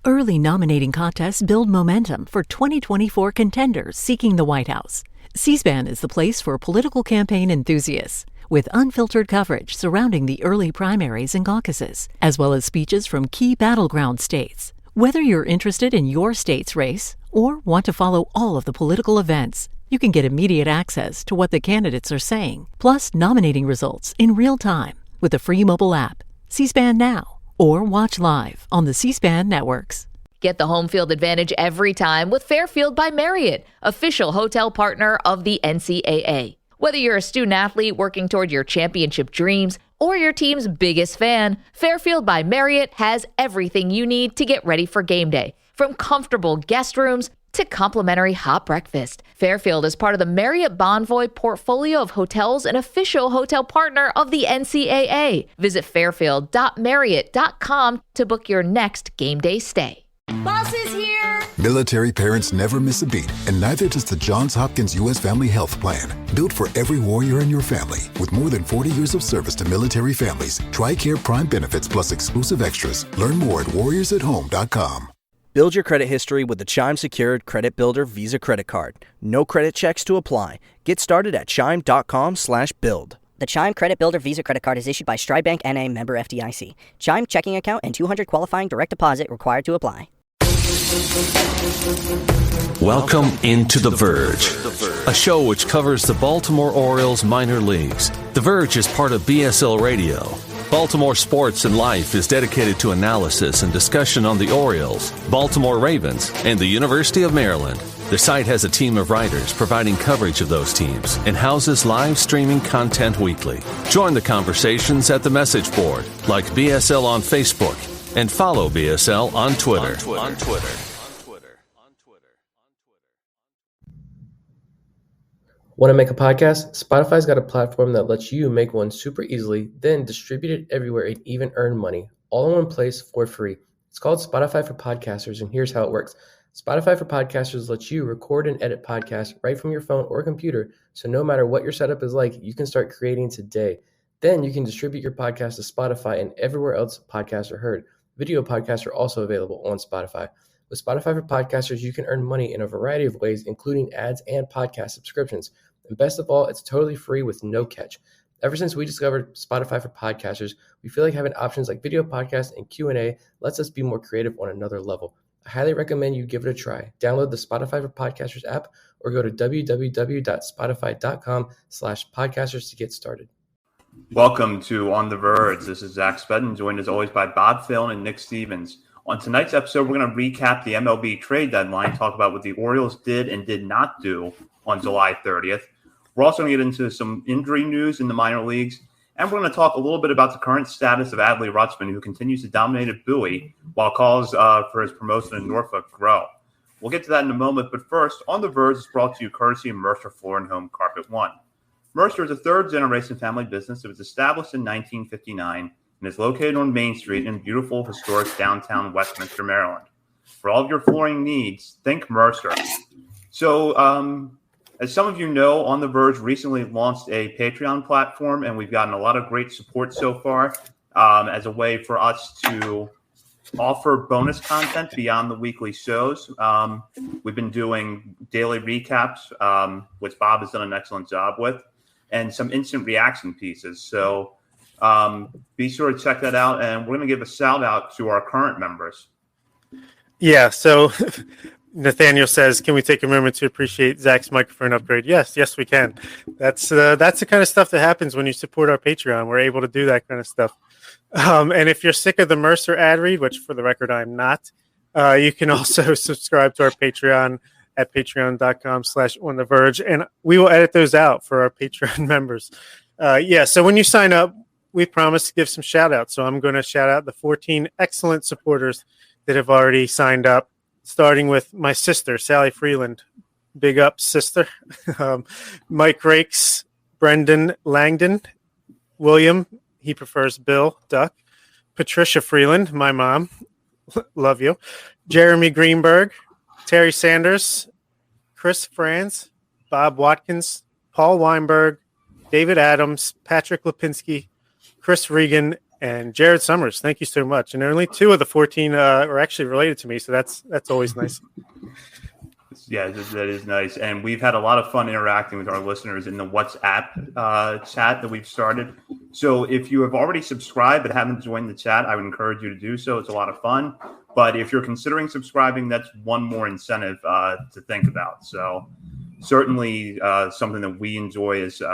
Early nominating contests build momentum for 2024 contenders seeking the White House. C-SPAN is the place for political campaign enthusiasts, with unfiltered coverage surrounding the early primaries and caucuses, as well as speeches from key battleground states. Whether you're interested in your state's race or want to follow all of the political events, you can get immediate access to what the candidates are saying, plus nominating results in real time with the free mobile app, C-SPAN Now, or watch live on the C-SPAN networks. Get the home field advantage every time with Fairfield by Marriott, official hotel partner of the NCAA. Whether you're a student athlete working toward your championship dreams or your team's biggest fan, Fairfield by Marriott has everything you need to get ready for game day. From comfortable guest rooms to complimentary hot breakfast, Fairfield is part of the Marriott Bonvoy portfolio of hotels and official hotel partner of the NCAA. Visit fairfield.marriott.com to book your next game day stay. Boss is here! Military parents never miss a beat, and neither does the Johns Hopkins U.S. Family Health Plan. Built for every warrior in your family. With more than 40 years of service to military families, TRICARE Prime benefits plus exclusive extras. Learn more at warriorsathome.com. Build your credit history with the Chime Secured Credit Builder Visa Credit Card. No credit checks to apply. Get started at chime.com/build. The Chime Credit Builder Visa Credit Card is issued by Stride Bank N.A. member FDIC. Chime checking account and 200 qualifying direct deposit required to apply. Welcome into The Verge, a show which covers the Baltimore Orioles minor leagues. The Verge is part of BSL Radio. Baltimore Sports and Life is dedicated to analysis and discussion on the Orioles, Baltimore Ravens, and the University of Maryland. The site has a team of writers providing coverage of those teams and houses live streaming content weekly. Join the conversations at the message board, like BSL on Facebook, and follow BSL on Twitter. Want to make a podcast? Spotify's got a platform that lets you make one super easily, then distribute it everywhere and even earn money, all in one place for free. It's called Spotify for Podcasters, and here's how it works. Spotify for Podcasters lets you record and edit podcasts right from your phone or computer, so no matter what your setup is like, you can start creating today. Then you can distribute your podcast to Spotify and everywhere else podcasts are heard. Video podcasts are also available on Spotify. With Spotify for Podcasters, you can earn money in a variety of ways, including ads and podcast subscriptions. And best of all, it's totally free with no catch. Ever since we discovered Spotify for Podcasters, we feel like having options like video podcasts and Q&A lets us be more creative on another level. I highly recommend you give it a try. Download the Spotify for Podcasters app or go to www.spotify.com/podcasters to get started. Welcome to On the Verge. This is Zach Spedden, joined as always by Bob Phil and Nick Stevens. On tonight's episode, we're going to recap the MLB trade deadline, talk about what the Orioles did and did not do on July 30th. We're also going to get into some injury news in the minor leagues, and we're going to talk a little bit about the current status of Adley Rutschman, who continues to dominate at Bowie while calls for his promotion in Norfolk grow. We'll get to that in a moment, but first, On the Verge is brought to you courtesy of Mercer Floor and Home Carpet One. Mercer is a third-generation family business that was established in 1959 and is located on Main Street in beautiful, historic downtown Westminster, Maryland. For all of your flooring needs, think Mercer. So, as some of you know, On the Verge recently launched a Patreon platform, and we've gotten a lot of great support so far as a way for us to offer bonus content beyond the weekly shows. We've been doing daily recaps, which Bob has done an excellent job with, and some instant reaction pieces. So be sure to check that out, and we're going to give a shout out to our current members. Yeah, so Nathaniel says, can we take a moment to appreciate Zach's microphone upgrade? Yes, we can. That's the kind of stuff that happens when you support our Patreon. We're able to do that kind of stuff. And if you're sick of the Mercer ad read, which for the record I'm not, you can also subscribe to our Patreon at patreon.com/ontheverge, and we will edit those out for our Patreon members. So when you sign up, we promise to give some shout outs. So I'm going to shout out the 14 excellent supporters that have already signed up, starting with my sister, Sally Freeland. Big up, sister. Mike Rakes, Brendan Langdon, William, he prefers Bill Duck, Patricia Freeland, my mom, love you, Jeremy Greenberg, Terry Sanders, Chris Franz, Bob Watkins, Paul Weinberg, David Adams, Patrick Lipinski, Chris Regan, and Jared Summers. Thank you so much. And only 2 of the 14 are actually related to me, so that's always nice. Yeah, that is nice. And we've had a lot of fun interacting with our listeners in the WhatsApp chat that we've started. So if you have already subscribed but haven't joined the chat, I would encourage you to do so. It's a lot of fun. But if you're considering subscribing, that's one more incentive to think about. So certainly something that we enjoy is, in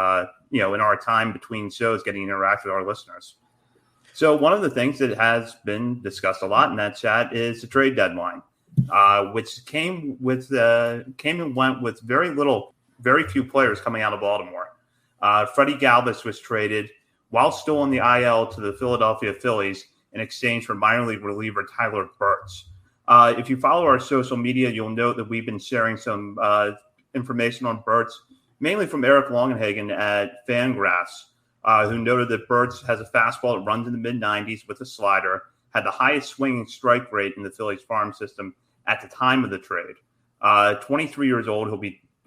our time between shows, getting to interact with our listeners. So one of the things that has been discussed a lot in that chat is the trade deadline. Which came and went with very few players coming out of Baltimore. Freddie Galvis was traded while still on the IL to the Philadelphia Phillies in exchange for minor league reliever Tyler Verge. If you follow our social media, you'll note that we've been sharing some information on Verge, mainly from Eric Longenhagen at Fangraphs, who noted that Verge has a fastball that runs in the mid-90s with a slider, had the highest swinging strike rate in the Phillies farm system at the time of the trade. 23 years old,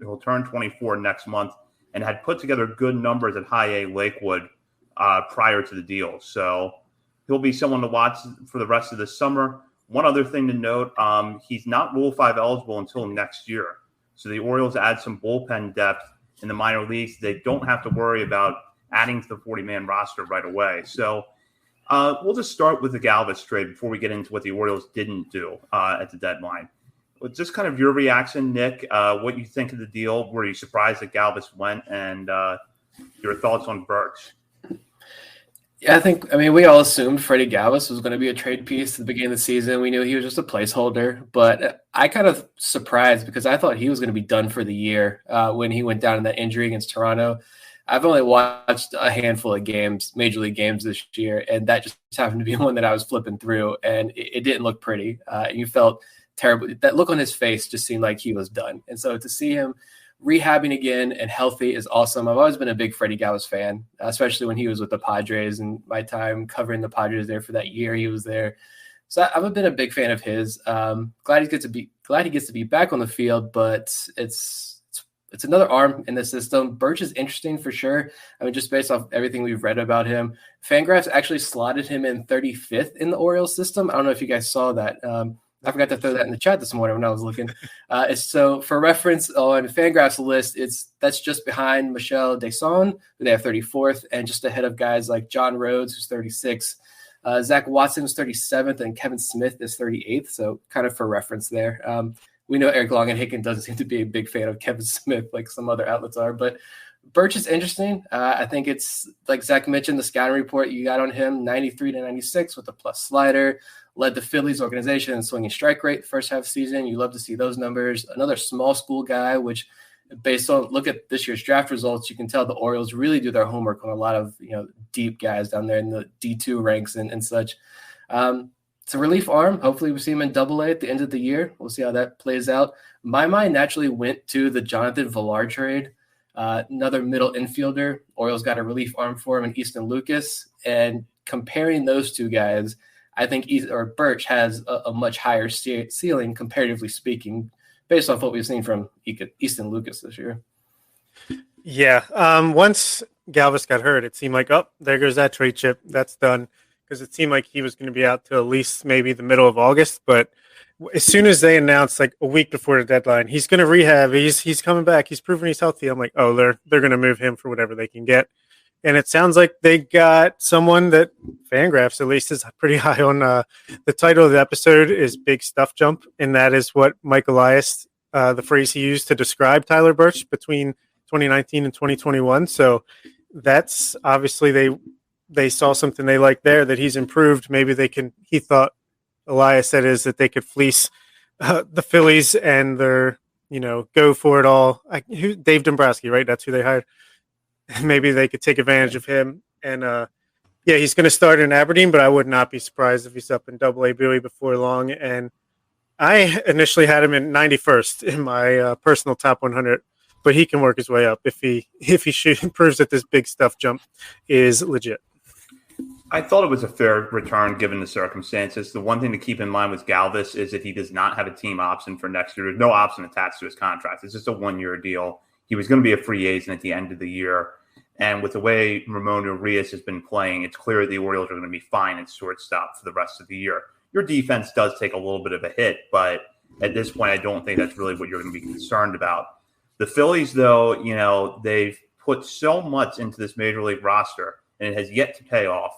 he'll turn 24 next month, and had put together good numbers at High A Lakewood prior to the deal. So he'll be someone to watch for the rest of the summer. One other thing to note, he's not Rule 5 eligible until next year. So the Orioles add some bullpen depth in the minor leagues. They don't have to worry about adding to the 40-man roster right away. So we'll just start with the Galvis trade before we get into what the Orioles didn't do at the deadline. But just kind of your reaction, Nick, what you think of the deal. Were you surprised that Galvis went, and your thoughts on Verge? Yeah, we all assumed Freddie Galvis was going to be a trade piece at the beginning of the season. We knew he was just a placeholder, but I kind of surprised because I thought he was going to be done for the year when he went down in that injury against Toronto. I've only watched a handful of games, major league games this year, and that just happened to be one that I was flipping through, and it didn't look pretty. You felt terrible. That look on his face just seemed like he was done. And so to see him rehabbing again and healthy is awesome. I've always been a big Freddie Galvis fan, especially when he was with the Padres and my time covering the Padres there for that year he was there. So I've been a big fan of his. Glad he gets to be back on the field, but it's another arm in the system. Verge is interesting for sure. Just based off everything we've read about him. Fangraphs actually slotted him in 35th in the Orioles system. I don't know if you guys saw that. I forgot to throw that in the chat this morning when I was looking. So for reference on Fangraphs list, that's just behind Michel Deson, who they have 34th, and just ahead of guys like John Rhodes, who's 36th. Zach Watson is 37th, and Kevin Smith is 38th. So kind of for reference there. We know Eric Longenhagen doesn't seem to be a big fan of Kevin Smith like some other outlets are, but Verge is interesting. I think it's, like Zach mentioned, the scouting report you got on him, 93 to 96 with a plus slider, led the Phillies organization in swinging strike rate the first half of the season. You love to see those numbers. Another small school guy, which based on look at this year's draft results, you can tell the Orioles really do their homework on a lot of deep guys down there in the D2 ranks and such. It's a relief arm. Hopefully we see him in Double-A at the end of the year. We'll see how that plays out. My mind naturally went to the Jonathan Villar trade, another middle infielder. Orioles got a relief arm for him in Easton Lucas. And comparing those two guys, I think Verge has a much higher ceiling, comparatively speaking, based off what we've seen from Easton Lucas this year. Yeah. Once Galvis got hurt, it seemed like, there goes that trade chip. That's done. Because it seemed like he was going to be out till at least maybe the middle of August. But as soon as they announced, like a week before the deadline, he's going to rehab, he's coming back, he's proven he's healthy, I'm like, they're going to move him for whatever they can get. And it sounds like they got someone that Fangraphs at least is pretty high on. The title of the episode is Big Stuff Jump, and that is what Mike Elias, the phrase he used to describe Tyler Verge between 2019 and 2021. So that's obviously they saw something they liked there, that he's improved. Maybe he thought, Elias said, is that they could fleece the Phillies and their, go for it all. Dave Dombrowski, right? That's who they hired. Maybe they could take advantage of him. And he's going to start in Aberdeen, but I would not be surprised if he's up in Double-A Bowie before long. And I initially had him in 91st in my personal top 100. But he can work his way up if he proves that this Big Stuff Jump is legit. I thought it was a fair return given the circumstances. The one thing to keep in mind with Galvis is that he does not have a team option for next year. There's no option attached to his contract. It's just a one-year deal. He was going to be a free agent at the end of the year. And with the way Ramon Urias has been playing, it's clear the Orioles are going to be fine at shortstop for the rest of the year. Your defense does take a little bit of a hit, but at this point, I don't think that's really what you're going to be concerned about. The Phillies, though, they've put so much into this major league roster, and it has yet to pay off.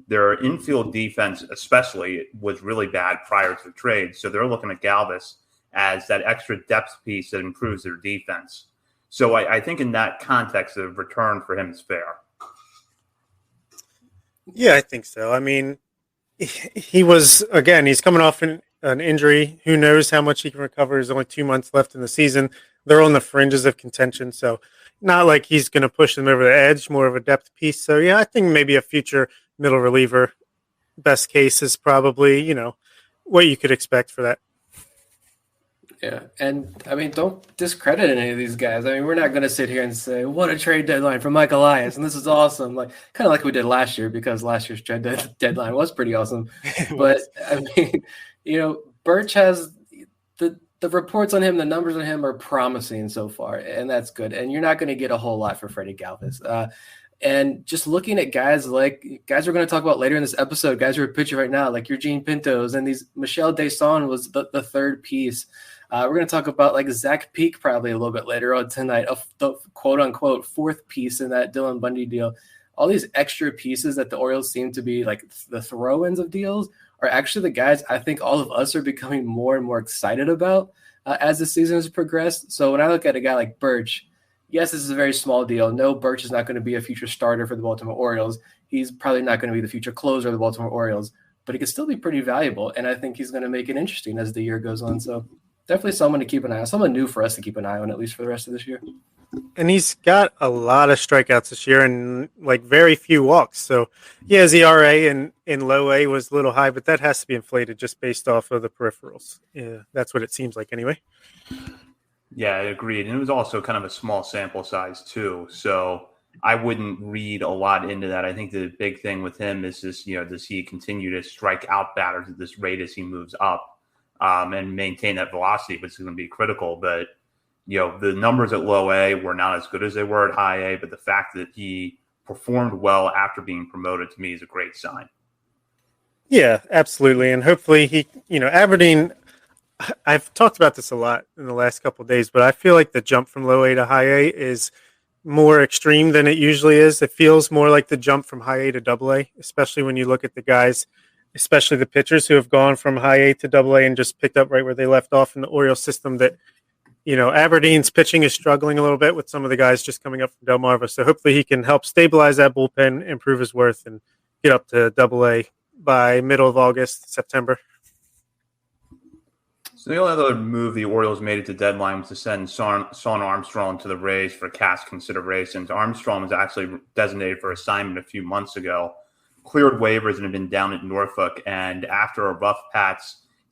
Their infield defense, especially, was really bad prior to the trade. So they're looking at Galvis as that extra depth piece that improves their defense. So I think in that context, the return for him is fair. Yeah, I think so. I mean, he's coming off an injury. Who knows how much he can recover? There's only 2 months left in the season. They're on the fringes of contention. So not like he's going to push them over the edge, more of a depth piece. So, yeah, I think maybe a future middle reliever, best case is probably, what you could expect for that. Yeah, and I mean, don't discredit any of these guys. I mean, we're not going to sit here and say, what a trade deadline for Mike Elias, and this is awesome. Like, kind of like we did last year, because last year's trade deadline was pretty awesome. But, I mean, Verge has the reports on him, the numbers on him are promising so far, and that's good. And you're not going to get a whole lot for Freddie Galvis. And just looking at guys we're going to talk about later in this episode, guys who are pitching right now, like Eugene Pintos, and Michel Deson was the third piece. We're going to talk about like Zach Peak probably a little bit later on tonight, the quote unquote fourth piece in that Dylan Bundy deal. All these extra pieces that the Orioles seem to be like the throw-ins of deals are actually the guys I think all of us are becoming more and more excited about as the season has progressed. So when I look at a guy like Verge, yes, this is a very small deal. No, Verge is not going to be a future starter for the Baltimore Orioles. He's probably not going to be the future closer of the Baltimore Orioles, but he could still be pretty valuable. And I think he's going to make it interesting as the year goes on. So definitely someone to keep an eye on, someone new for us to keep an eye on, at least for the rest of this year. And he's got a lot of strikeouts this year and like very few walks. So yeah, his ERA in low A was a little high, but that has to be inflated just based off of the peripherals. Yeah, that's what it seems like anyway. Yeah, I agreed. And it was also kind of a small sample size too. So I wouldn't read a lot into that. I think the big thing with him is just, does he continue to strike out batters at this rate as he moves up and maintain that velocity, which is going to be critical. But, the numbers at low A were not as good as they were at high A, but the fact that he performed well after being promoted to me is a great sign. Yeah, absolutely. And hopefully he, Aberdeen, I've talked about this a lot in the last couple of days, but I feel like the jump from low A to high A is more extreme than it usually is. It feels more like the jump from high A to double A, especially when you look at the guys, especially the pitchers who have gone from high A to double A and just picked up right where they left off in the Orioles system. That, Aberdeen's pitching is struggling a little bit with some of the guys just coming up from Delmarva. So hopefully he can help stabilize that bullpen, improve his worth, and get up to double A by middle of August, September. So the only other move the Orioles made at the deadline was to send Son Armstrong to the Rays for cash considerations. Armstrong was actually designated for assignment a few months ago, cleared waivers and had been down at Norfolk. And after a rough patch,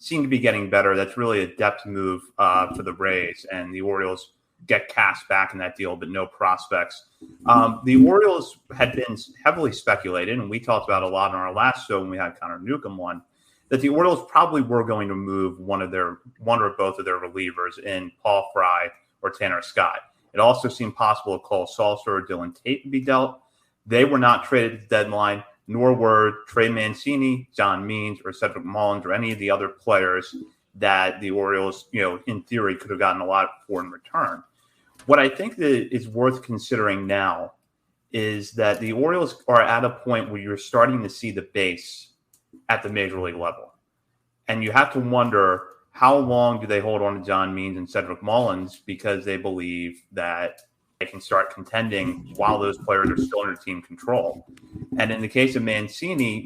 seemed to be getting better. That's really a depth move for the Rays. And the Orioles get cash back in that deal, but no prospects. The Orioles had been heavily speculated, and we talked about a lot on our last show when we had Connor Newcomb on, that the Orioles probably were going to move one or both of their relievers in Paul Fry or Tanner Scott. It also seemed possible that Cole Salser or Dylan Tate would be dealt. They were not traded at the deadline, nor were Trey Mancini, John Means, or Cedric Mullins, or any of the other players that the Orioles, in theory, could have gotten a lot for in return. What I think that is worth considering now is that the Orioles are at a point where you're starting to see the base at the major league level. And you have to wonder, how long do they hold on to John Means and Cedric Mullins because they believe that they can start contending while those players are still under team control? And in the case of Mancini,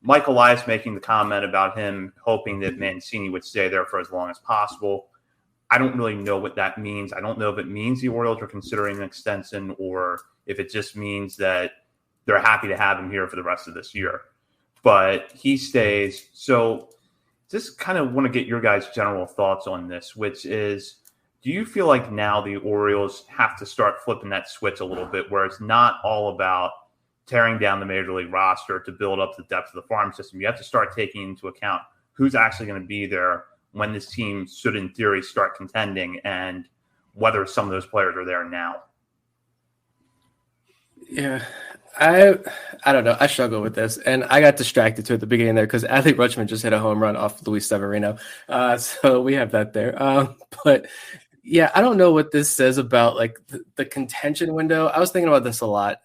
Mike Elias making the comment about him hoping that Mancini would stay there for as long as possible. I don't really know what that means. I don't know if it means the Orioles are considering an extension or if it just means that they're happy to have him here for the rest of this year. But he stays. So just kind of want to get your guys' general thoughts on this, which is, do you feel like now the Orioles have to start flipping that switch a little bit where it's not all about tearing down the major league roster to build up the depth of the farm system? You have to start taking into account who's actually going to be there when this team should, in theory, start contending, and whether some of those players are there now. Yeah, I don't know. I struggle with this, and I got distracted too at the beginning there because Adley Rutschman just hit a home run off Luis Severino. So we have that there. But yeah, I don't know what this says about like the contention window. I was thinking about this a lot.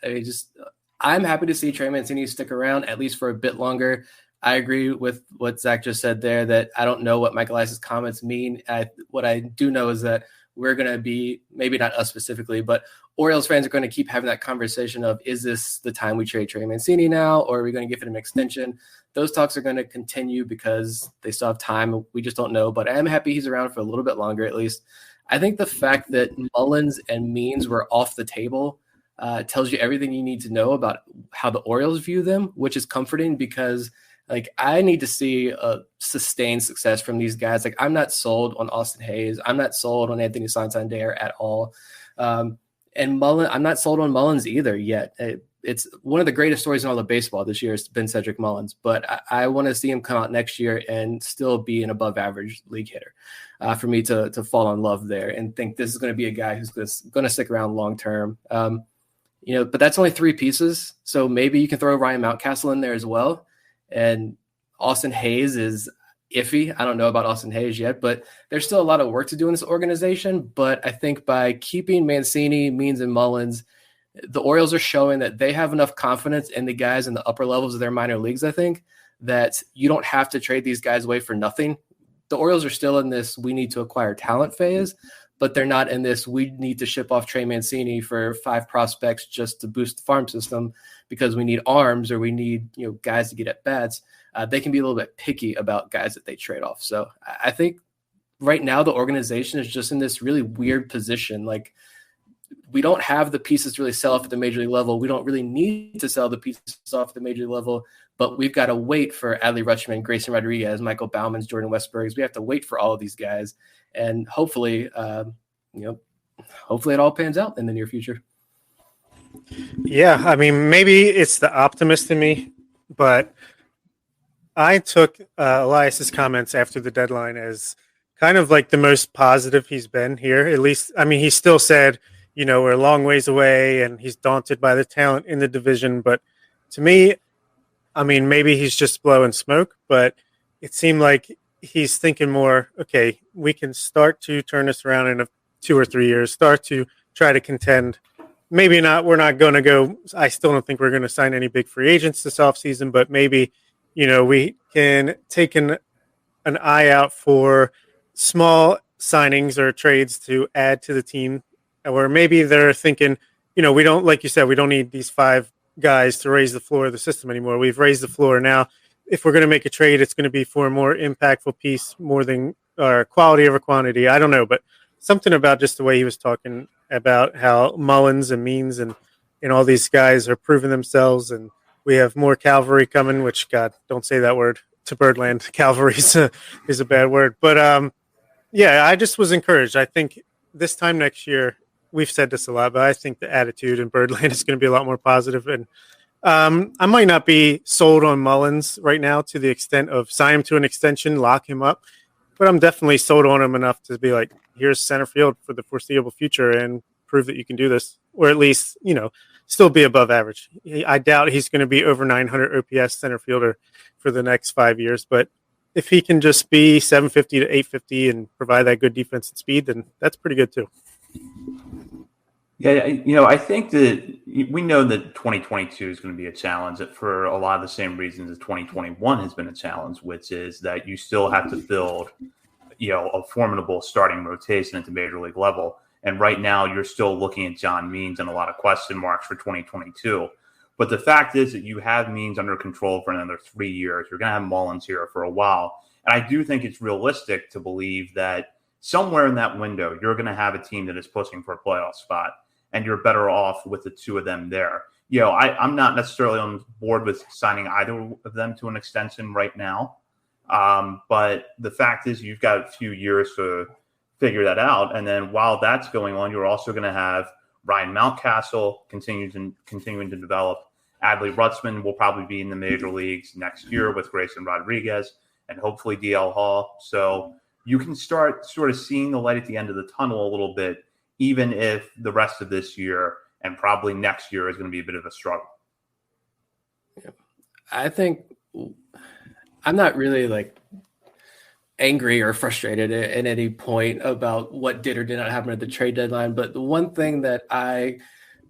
I'm happy to see Trey Mancini stick around at least for a bit longer. I agree with what Zach just said there that I don't know what Mike Elias' comments mean. What I do know is that we're going to be, maybe not us specifically, but Orioles fans are going to keep having that conversation of, is this the time we trade Trey Mancini now, or are we going to give him an extension? Those talks are going to continue because they still have time. We just don't know, but I am happy he's around for a little bit longer at least. I think the fact that Mullins and Means were off the table tells you everything you need to know about how the Orioles view them, which is comforting because like I need to see a sustained success from these guys. Like I'm not sold on Austin Hayes. I'm not sold on Anthony Santander at all. And Mullins, I'm not sold on Mullins either yet. It's one of the greatest stories in all of baseball this year has been Cedric Mullins, but I want to see him come out next year and still be an above average league hitter for me to fall in love there and think this is going to be a guy who's going to stick around long term. But that's only three pieces. So maybe you can throw Ryan Mountcastle in there as well. And Austin Hayes is iffy. I don't know about Austin Hayes yet, but there's still a lot of work to do in this organization. But I think by keeping Mancini, Means, and Mullins, the Orioles are showing that they have enough confidence in the guys in the upper levels of their minor leagues, I think, that you don't have to trade these guys away for nothing. The Orioles are still in this we need to acquire talent phase, but they're not in this we need to ship off Trey Mancini for 5 prospects just to boost the farm system because we need arms or we need guys to get at bats. They can be a little bit picky about guys that they trade off. So I think right now the organization is just in this really weird position. Like we don't have the pieces to really sell off at the major league level. We don't really need to sell the pieces off at the major league level, but we've got to wait for Adley Rutschman, Grayson Rodriguez, Michael Bauman's, Jordan Westberg's. We have to wait for all of these guys. And hopefully, hopefully it all pans out in the near future. Yeah, I mean, maybe it's the optimist in me, but I took Elias's comments after the deadline as kind of like the most positive he's been here. At least, I mean, he still said, we're a long ways away and he's daunted by the talent in the division. But to me, I mean, maybe he's just blowing smoke, but it seemed like he's thinking more, okay, we can start to turn this around in 2 or 3 years, start to try to contend. Maybe not, we're not going to go, I still don't think we're going to sign any big free agents this offseason, but maybe, we can take an eye out for small signings or trades to add to the team. Or maybe they're thinking, we don't, like you said, we don't need these 5 guys to raise the floor of the system anymore. We've raised the floor now. If we're going to make a trade, it's going to be for a more impactful piece, more than quality over quantity. I don't know, but something about just the way he was talking about how Mullins and Means and all these guys are proving themselves, and we have more cavalry coming. Which, God, don't say that word to Birdland. Cavalry is a bad word, but yeah, I just was encouraged. I think this time next year, we've said this a lot, but I think the attitude in Birdland is going to be a lot more positive. And I might not be sold on Mullins right now to the extent of sign him to an extension, lock him up, but I'm definitely sold on him enough to be like, here's center field for the foreseeable future and prove that you can do this, or at least, still be above average. I doubt he's going to be over 900 OPS center fielder for the next 5 years, but if he can just be 750 to 850 and provide that good defense and speed, then that's pretty good too. Yeah, I think that we know that 2022 is going to be a challenge for a lot of the same reasons as 2021 has been a challenge, which is that you still have to build, a formidable starting rotation at the major league level. And right now you're still looking at John Means and a lot of question marks for 2022. But the fact is that you have Means under control for another 3 years. You're going to have Mullins here for a while. And I do think it's realistic to believe that somewhere in that window, you're going to have a team that is pushing for a playoff spot. And you're better off with the 2 of them there. I'm not necessarily on board with signing either of them to an extension right now. But the fact is you've got a few years to figure that out. And then while that's going on, you're also going to have Ryan Mountcastle continuing to develop. Adley Rutschman will probably be in the major leagues next year with Grayson Rodriguez and hopefully DL Hall. So you can start sort of seeing the light at the end of the tunnel a little bit, even if the rest of this year and probably next year is going to be a bit of a struggle. Yeah. I think I'm not really like angry or frustrated at any point about what did or did not happen at the trade deadline. But the one thing that I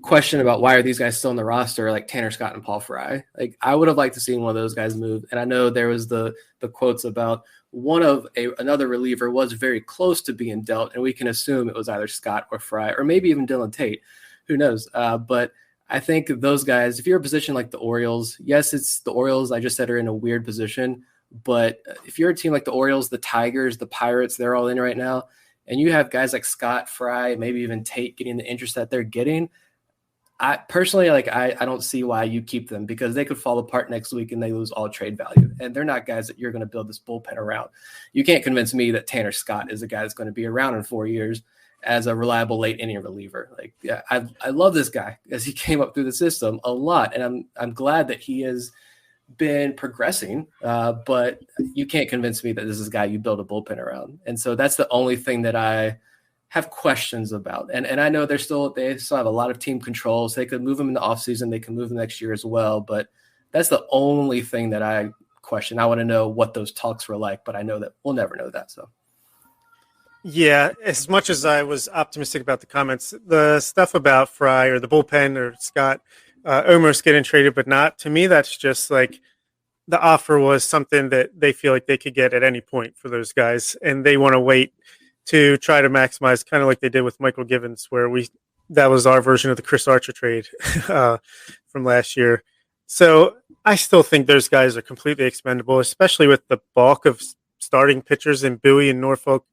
question about why are these guys still on the roster, like Tanner Scott and Paul Fry, like I would have liked to see one of those guys move. And I know there was the quotes about another reliever was very close to being dealt, and we can assume it was either Scott or Fry or maybe even Dylan Tate. Who knows? But I think those guys, if you're a position like the Orioles, yes, it's the Orioles, I just said, are in a weird position. But if you're a team like the Orioles, the Tigers, the Pirates, they're all in right now, and you have guys like Scott, Fry, maybe even Tate getting the interest that they're getting, I personally, I don't see why you keep them, because they could fall apart next week and they lose all trade value. And they're not guys that you're going to build this bullpen around. You can't convince me that Tanner Scott is a guy that's going to be around in 4 years as a reliable late inning reliever. I love this guy as he came up through the system a lot. And I'm glad that he has been progressing, but you can't convince me that this is a guy you build a bullpen around. And so that's the only thing that I have questions about. And I know they still have a lot of team controls. They could move him in the offseason. They can move him next year as well. But that's the only thing that I question. I want to know what those talks were like, but I know that we'll never know that. So. Yeah, as much as I was optimistic about the comments, the stuff about Fry or the bullpen or Scott almost getting traded, but not, to me, that's just like the offer was something that they feel like they could get at any point for those guys. And they want to wait to try to maximize, kind of like they did with Michael Givens, where that was our version of the Chris Archer trade from last year. So I still think those guys are completely expendable, especially with the bulk of starting pitchers in Bowie and Norfolk.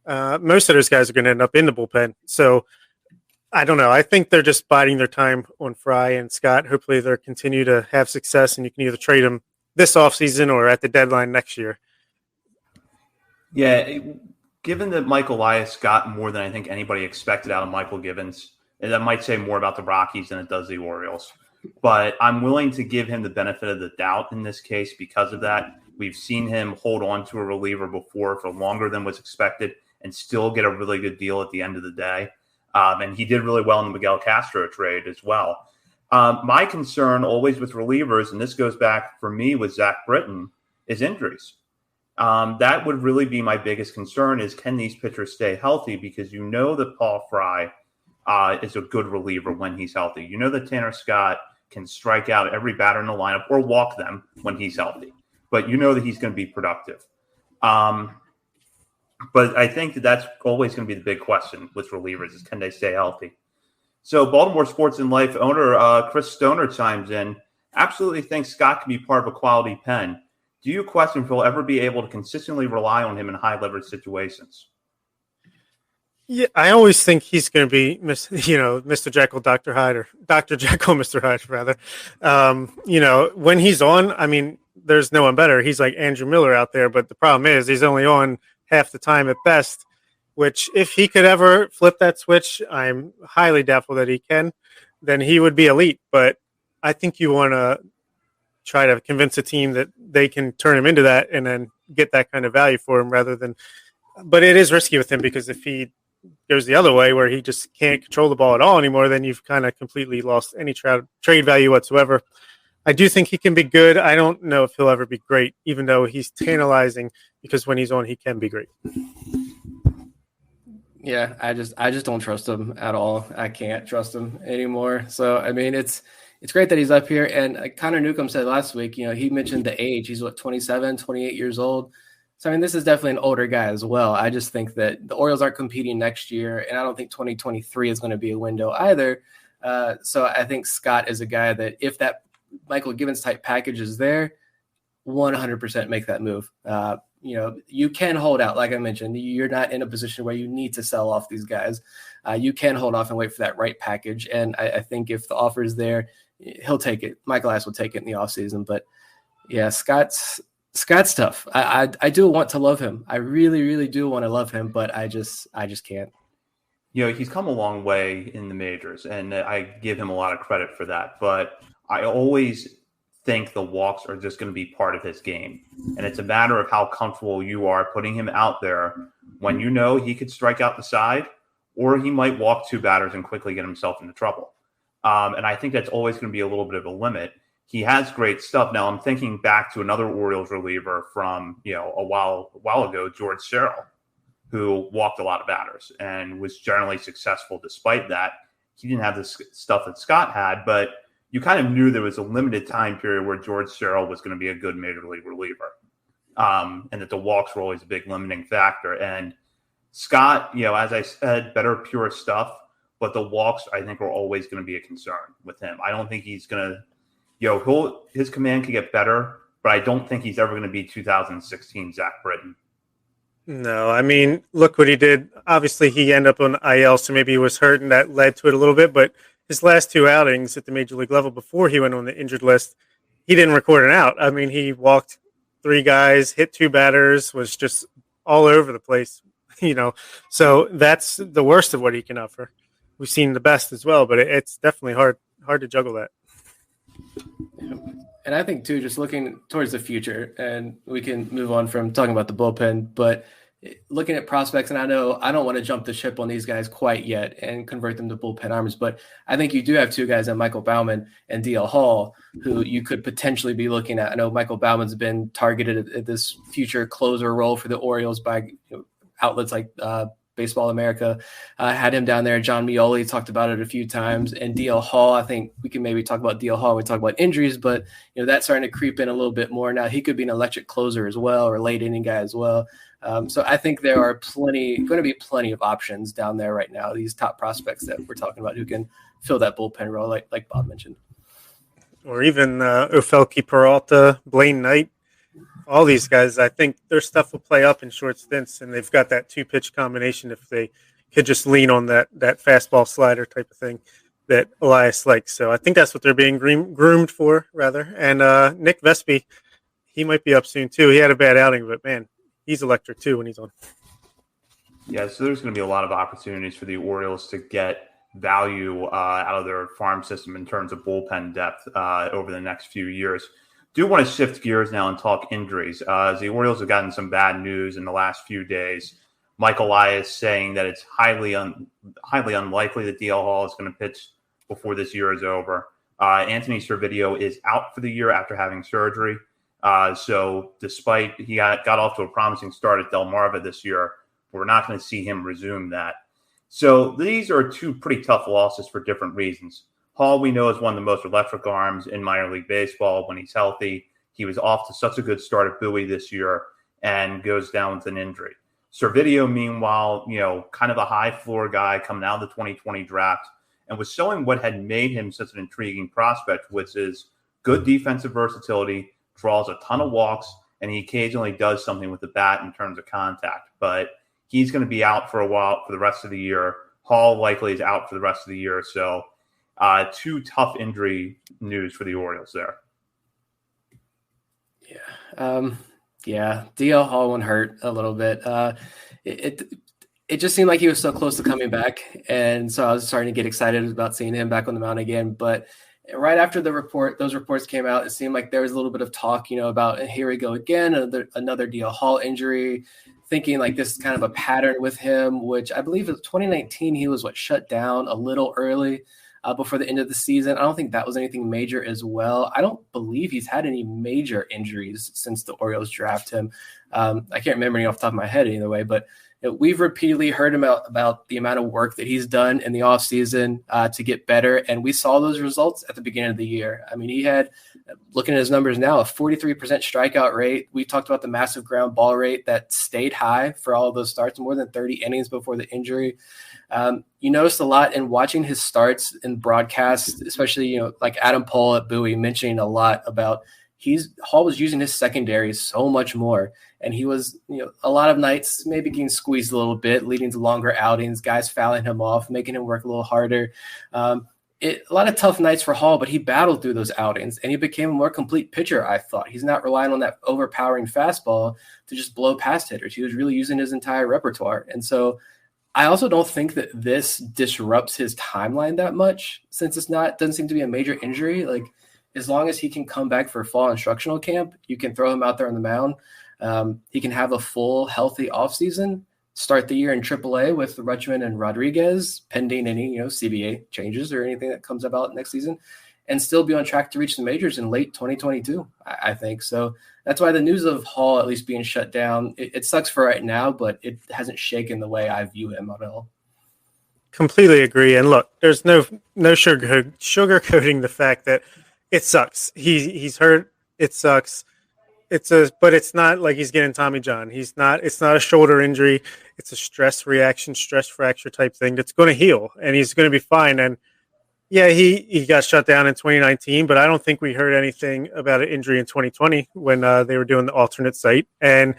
Most of those guys are going to end up in the bullpen. So I don't know. I think they're just biding their time on Fry and Scott. Hopefully they'll continue to have success, and you can either trade them this offseason or at the deadline next year. Yeah, given that Mike Elias got more than I think anybody expected out of Michael Givens, and that might say more about the Rockies than it does the Orioles. But I'm willing to give him the benefit of the doubt in this case because of that. We've seen him hold on to a reliever before for longer than was expected and still get a really good deal at the end of the day. And he did really well in the Miguel Castro trade as well. My concern always with relievers, and this goes back for me with Zach Britton, is injuries. That would really be my biggest concern is, can these pitchers stay healthy? Because you know that Paul Fry is a good reliever when he's healthy. You know that Tanner Scott can strike out every batter in the lineup or walk them when he's healthy. But you know that he's going to be productive. But I think that's always going to be the big question with relievers is, can they stay healthy? So Baltimore Sports and Life owner Chris Stoner chimes in, absolutely thinks Scott can be part of a quality pen. Do you question if he'll ever be able to consistently rely on him in high-leverage situations? Yeah, I always think he's going to be, Mr. Jekyll, Dr. Hyde, or Dr. Jekyll, Mr. Hyde, rather. When he's on, I mean, there's no one better. He's like Andrew Miller out there, but the problem is he's only on half the time at best, which if he could ever flip that switch, I'm highly doubtful that he can, then he would be elite. But I think you want to try to convince a team that they can turn him into that and then get that kind of value for him rather than, but it is risky with him because if he goes the other way where he just can't control the ball at all anymore, then you've kind of completely lost any trade value whatsoever. I do think he can be good. I don't know if he'll ever be great, even though he's tantalizing because when he's on, he can be great. Yeah, I just don't trust him at all. I can't trust him anymore. So, I mean, it's great that he's up here. And Connor Newcomb said last week, he mentioned the age. He's 27, 28 years old. So, I mean, this is definitely an older guy as well. I just think that the Orioles aren't competing next year, and I don't think 2023 is going to be a window either. So I think Scott is a guy that if that Michael Givens type package is there, 100% make that move. You can hold out. Like I mentioned, you're not in a position where you need to sell off these guys. You can hold off and wait for that right package. And I think if the offer is there, he'll take it. Mike Elias will take it in the offseason. But yeah, Scott's tough. I do want to love him. I really, really do want to love him, but I just can't. He's come a long way in the majors, and I give him a lot of credit for that. But I always think the walks are just going to be part of his game. And it's a matter of how comfortable you are putting him out there when you know he could strike out the side or he might walk two batters and quickly get himself into trouble. And I think that's always going to be a little bit of a limit. He has great stuff. Now I'm thinking back to another Orioles reliever from, a while ago, George Sherrill, who walked a lot of batters and was generally successful despite that. He didn't have the stuff that Scott had, but you kind of knew there was a limited time period where George Sherrill was going to be a good major league reliever. And that the walks were always a big limiting factor. And Scott, as I said, better pure stuff, but the walks I think are always going to be a concern with him. I don't think he's going to, his command could get better, but I don't think he's ever going to be 2016 Zach Britton. No, I mean, look what he did. Obviously, he ended up on IL, so maybe he was hurt, and that led to it a little bit. But his last 2 outings at the major league level before he went on the injured list, he didn't record an out. I mean, he walked 3 guys, hit 2 batters, was just all over the place, So that's the worst of what he can offer. We've seen the best as well, but it's definitely hard to juggle that. And I think, too, just looking towards the future, and we can move on from talking about the bullpen, but looking at prospects, and I know I don't want to jump the ship on these guys quite yet and convert them to bullpen arms, but I think you do have 2 guys in Michael Baumann and DL Hall who you could potentially be looking at. I know Michael Baumann's been targeted at this future closer role for the Orioles by outlets like Baseball America, had him down there. John Mioli talked about it a few times. And DL Hall, I think we can maybe talk about DL Hall when we talk about injuries, but that's starting to creep in a little bit more. Now he could be an electric closer as well, or late inning guy as well. So I think there are going to be plenty of options down there right now. These top prospects that we're talking about who can fill that bullpen role, like Bob mentioned. Or even Ofelky Peralta, Blaine Knight. All these guys, I think their stuff will play up in short stints, and they've got that 2-pitch combination if they could just lean on that fastball slider type of thing that Elias likes. So I think that's what they're being groomed for, rather. And Nick Vespi, he might be up soon, too. He had a bad outing, but, man, he's electric, too, when he's on. Yeah, so there's going to be a lot of opportunities for the Orioles to get value out of their farm system in terms of bullpen depth over the next few years. Do want to shift gears now and talk injuries. As the Orioles have gotten some bad news in the last few days. Mike Elias saying that it's highly unlikely that DL Hall is going to pitch before this year is over. Anthony Servideo is out for the year after having surgery. So despite he got off to a promising start at Delmarva this year, we're not going to see him resume that. So these are 2 pretty tough losses for different reasons. Hall, we know, is one of the most electric arms in minor league baseball when he's healthy. He was off to such a good start at Bowie this year and goes down with an injury. Servideo, meanwhile, kind of a high floor guy coming out of the 2020 draft and was showing what had made him such an intriguing prospect, which is good defensive versatility, draws a ton of walks, and he occasionally does something with the bat in terms of contact. But he's going to be out for a while for the rest of the year. Hall likely is out for the rest of the year. So 2 tough injury news for the Orioles there. Yeah. DL Hall one hurt a little bit. It just seemed like he was so close to coming back. And so I was starting to get excited about seeing him back on the mound again. But right after those reports came out, it seemed like there was a little bit of talk, about here we go again, another DL Hall injury, thinking like this is kind of a pattern with him, which I believe in 2019, he was shut down a little early. Before the end of the season. I don't think that was anything major as well. I don't believe he's had any major injuries since the Orioles draft him. I can't remember any off the top of my head either way, but we've repeatedly heard about the amount of work that he's done in the offseason to get better, and we saw those results at the beginning of the year. I mean, he had, looking at his numbers now, a 43% strikeout rate. We talked about the massive ground ball rate that stayed high for all of those starts, more than 30 innings before the injury. You noticed a lot in watching his starts in broadcasts, especially, like Adam Pohl at Bowie mentioning a lot about Hall was using his secondary so much more. And he was, a lot of nights maybe getting squeezed a little bit, leading to longer outings, guys fouling him off, making him work a little harder. A lot of tough nights for Hall, but he battled through those outings and he became a more complete pitcher, I thought. He's not relying on that overpowering fastball to just blow past hitters. He was really using his entire repertoire. And so I also don't think that this disrupts his timeline that much, since doesn't seem to be a major injury. Like, as long as he can come back for fall instructional camp, you can throw him out there on the mound. He can have a full, healthy offseason. start the year in AAA with Rutschman and Rodriguez, pending any CBA changes or anything that comes about next season, and still be on track to reach the majors in late 2022. I think so. That's why the news of Hall at least being shut down, it sucks for right now, but it hasn't shaken the way I view him at all. Completely agree. And look, there's no sugarcoating the fact that it sucks. He's hurt. It sucks. But it's not like he's getting Tommy John. It's not a shoulder injury. It's a stress reaction, stress fracture type thing that's going to heal, and he's going to be fine. And yeah, he got shut down in 2019, but I don't think we heard anything about an injury in 2020 when they were doing the alternate site. And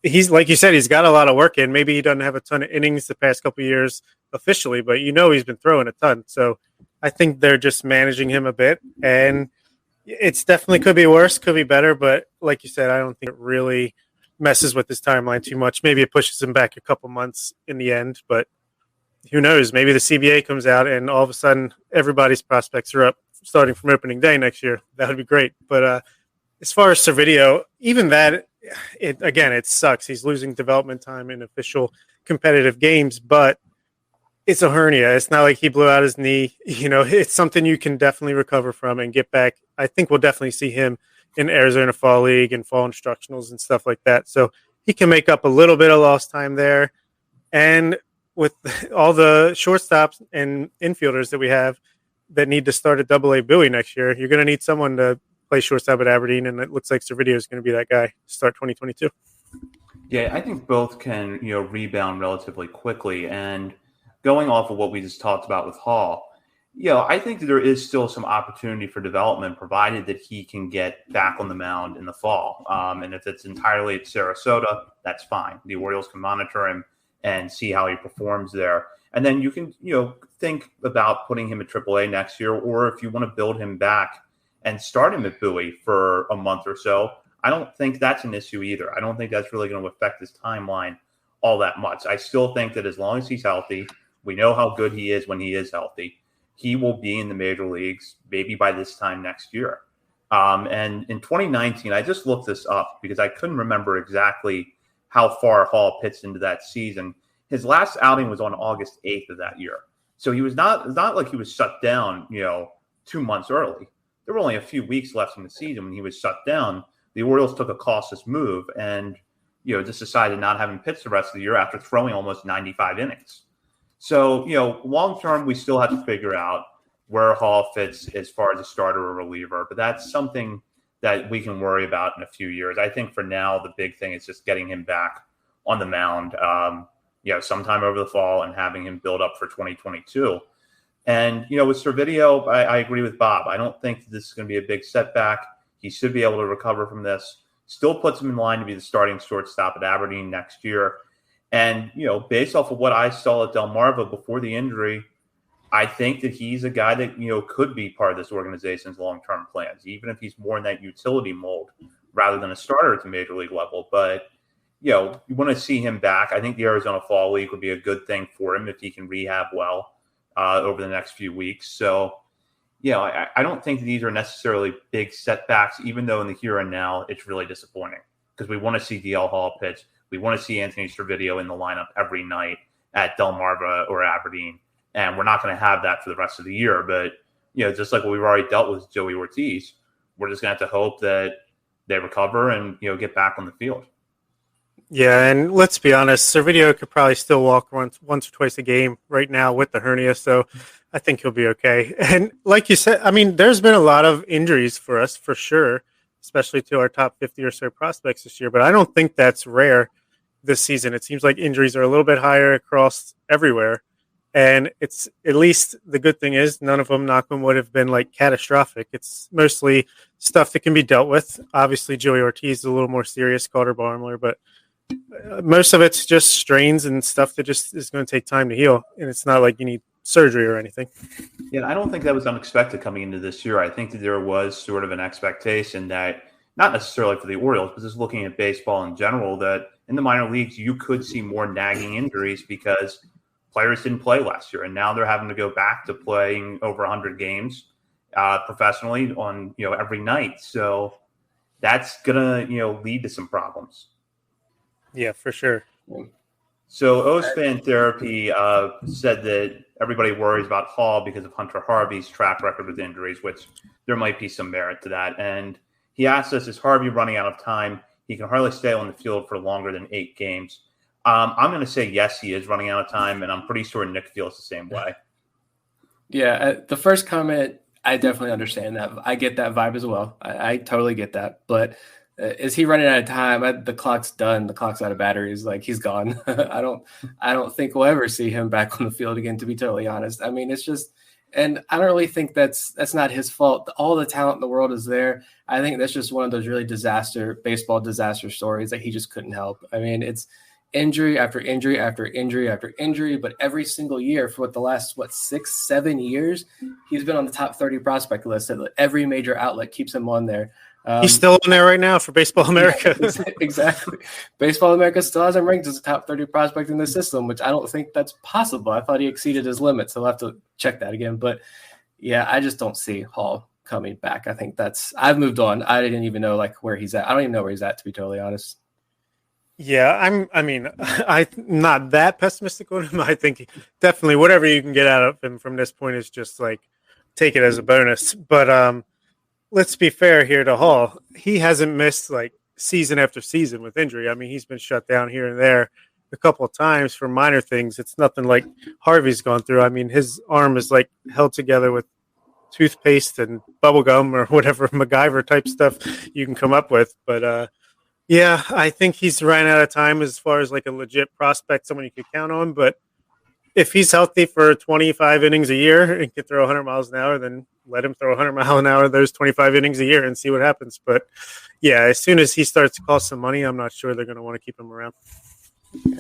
he's, like you said, he's got a lot of work in. Maybe he doesn't have a ton of innings the past couple of years officially, but he's been throwing a ton. So I think they're just managing him a bit, and it's definitely could be worse, could be better. But like you said, I don't think it really messes with his timeline too much. Maybe it pushes him back a couple months in the end, but who knows? Maybe the CBA comes out and all of a sudden everybody's prospects are up starting from opening day next year. That would be great. But as far as Servideo, even that, it sucks. He's losing development time in official competitive games, but it's a hernia. It's not like he blew out his knee. It's something you can definitely recover from and get back. I think we'll definitely see him in Arizona Fall League and fall instructionals and stuff like that. So he can make up a little bit of lost time there. And with all the shortstops and infielders that we have that need to start at AA Bowie next year, you're going to need someone to play shortstop at Aberdeen, and it looks like Servideo is going to be that guy to start 2022. Yeah, I think both can rebound relatively quickly. And going off of what we just talked about with Hall, I think that there is still some opportunity for development, provided that he can get back on the mound in the fall. And if it's entirely at Sarasota, that's fine. The Orioles can monitor him and see how he performs there. And then you can, think about putting him at AAA next year, or if you want to build him back and start him at Bowie for a month or so, I don't think that's an issue either. I don't think that's really going to affect his timeline all that much. I still think that as long as he's healthy, we know how good he is when he is healthy, he will be in the major leagues maybe by this time next year. And in 2019, I just looked this up because I couldn't remember exactly how far Hall pitched into that season. His last outing was on August 8th of that year. So he was not like he was shut down, 2 months early. There were only a few weeks left in the season when he was shut down. The Orioles took a cautious move and, just decided not having pitched the rest of the year after throwing almost 95 innings. So, long term, we still have to figure out where Hall fits as far as a starter or reliever, but that's something that we can worry about in a few years. I think for now, the big thing is just getting him back on the mound, sometime over the fall and having him build up for 2022. And, with Servideo, I agree with Bob. I don't think this is going to be a big setback. He should be able to recover from this. Still puts him in line to be the starting shortstop at Aberdeen next year. And, based off of what I saw at Delmarva before the injury, I think that he's a guy that, could be part of this organization's long-term plans, even if he's more in that utility mold rather than a starter at the major league level. But, you want to see him back. I think the Arizona Fall League would be a good thing for him if he can rehab well over the next few weeks. So, I don't think these are necessarily big setbacks, even though in the here and now, it's really disappointing because we want to see DL Hall pitch. We want to see Anthony Servideo in the lineup every night at Delmarva or Aberdeen. And we're not going to have that for the rest of the year. But, just like what we've already dealt with Joey Ortiz, we're just going to have to hope that they recover and, get back on the field. Yeah, and let's be honest, Servideo could probably still walk once or twice a game right now with the hernia, so I think he'll be okay. And like you said, there's been a lot of injuries for us, for sure, especially to our top 50 or so prospects this year, but I don't think that's rare this season. It seems like injuries are a little bit higher across everywhere. And it's, at least the good thing is, none of them, knock on wood, have been like catastrophic. It's mostly stuff that can be dealt with. Obviously, Joey Ortiz is a little more serious, Carter Barmler, but most of it's just strains and stuff that just is going to take time to heal. And it's not like you need surgery or anything. Yeah, I don't think that was unexpected coming into this year. I think that there was sort of an expectation that, not necessarily for the Orioles, but just looking at baseball in general, that in the minor leagues, you could see more nagging injuries because players didn't play last year, and now they're having to go back to playing over 100 games professionally on every night. So that's gonna lead to some problems. Yeah, for sure. So O's Fan Therapy said that everybody worries about Hall because of Hunter Harvey's track record with injuries, which there might be some merit to that. And he asked us, is Harvey running out of time? He can hardly stay on the field for longer than 8 games. I'm going to say yes, he is running out of time, and I'm pretty sure Nick feels the same way. Yeah, the first comment, I definitely understand that. I get that vibe as well. I totally get that. But is he running out of time? The clock's done. The clock's out of batteries. Like, he's gone. I don't think we'll ever see him back on the field again, to be totally honest. I mean, it's just – and I don't really think that's not his fault. All the talent in the world is there. I think that's just one of those really baseball disaster stories that he just couldn't help. I mean, it's injury after injury after injury after injury, but every single year for the last 6-7 years, he's been on the top 30 prospect list. Every major outlet keeps him on there. He's still on there right now for Baseball America. Exactly. Baseball America still has him ranked as a top 30 prospect in the system, which I don't think that's possible. I thought he exceeded his limit, so I'll have to check that again. But yeah, I just don't see Hall coming back. I think I've moved on. I didn't even know where he's at. I don't even know where he's at, to be totally honest. Yeah, I'm not that pessimistic on him. I think definitely whatever you can get out of him from this point is just take it as a bonus. But let's be fair here to Hall. He hasn't missed season after season with injury. I mean, he's been shut down here and there a couple of times for minor things. It's nothing like Harvey's gone through. I mean, his arm is held together with toothpaste and bubble gum or whatever MacGyver type stuff you can come up with. But yeah, I think he's ran out of time as far as a legit prospect, someone you could count on. But if he's healthy for 25 innings a year and can throw 100 miles an hour, then let him throw 100 mile an hour those 25 innings a year and see what happens. But yeah, as soon as he starts to cost some money, I'm not sure they're going to want to keep him around. Yeah.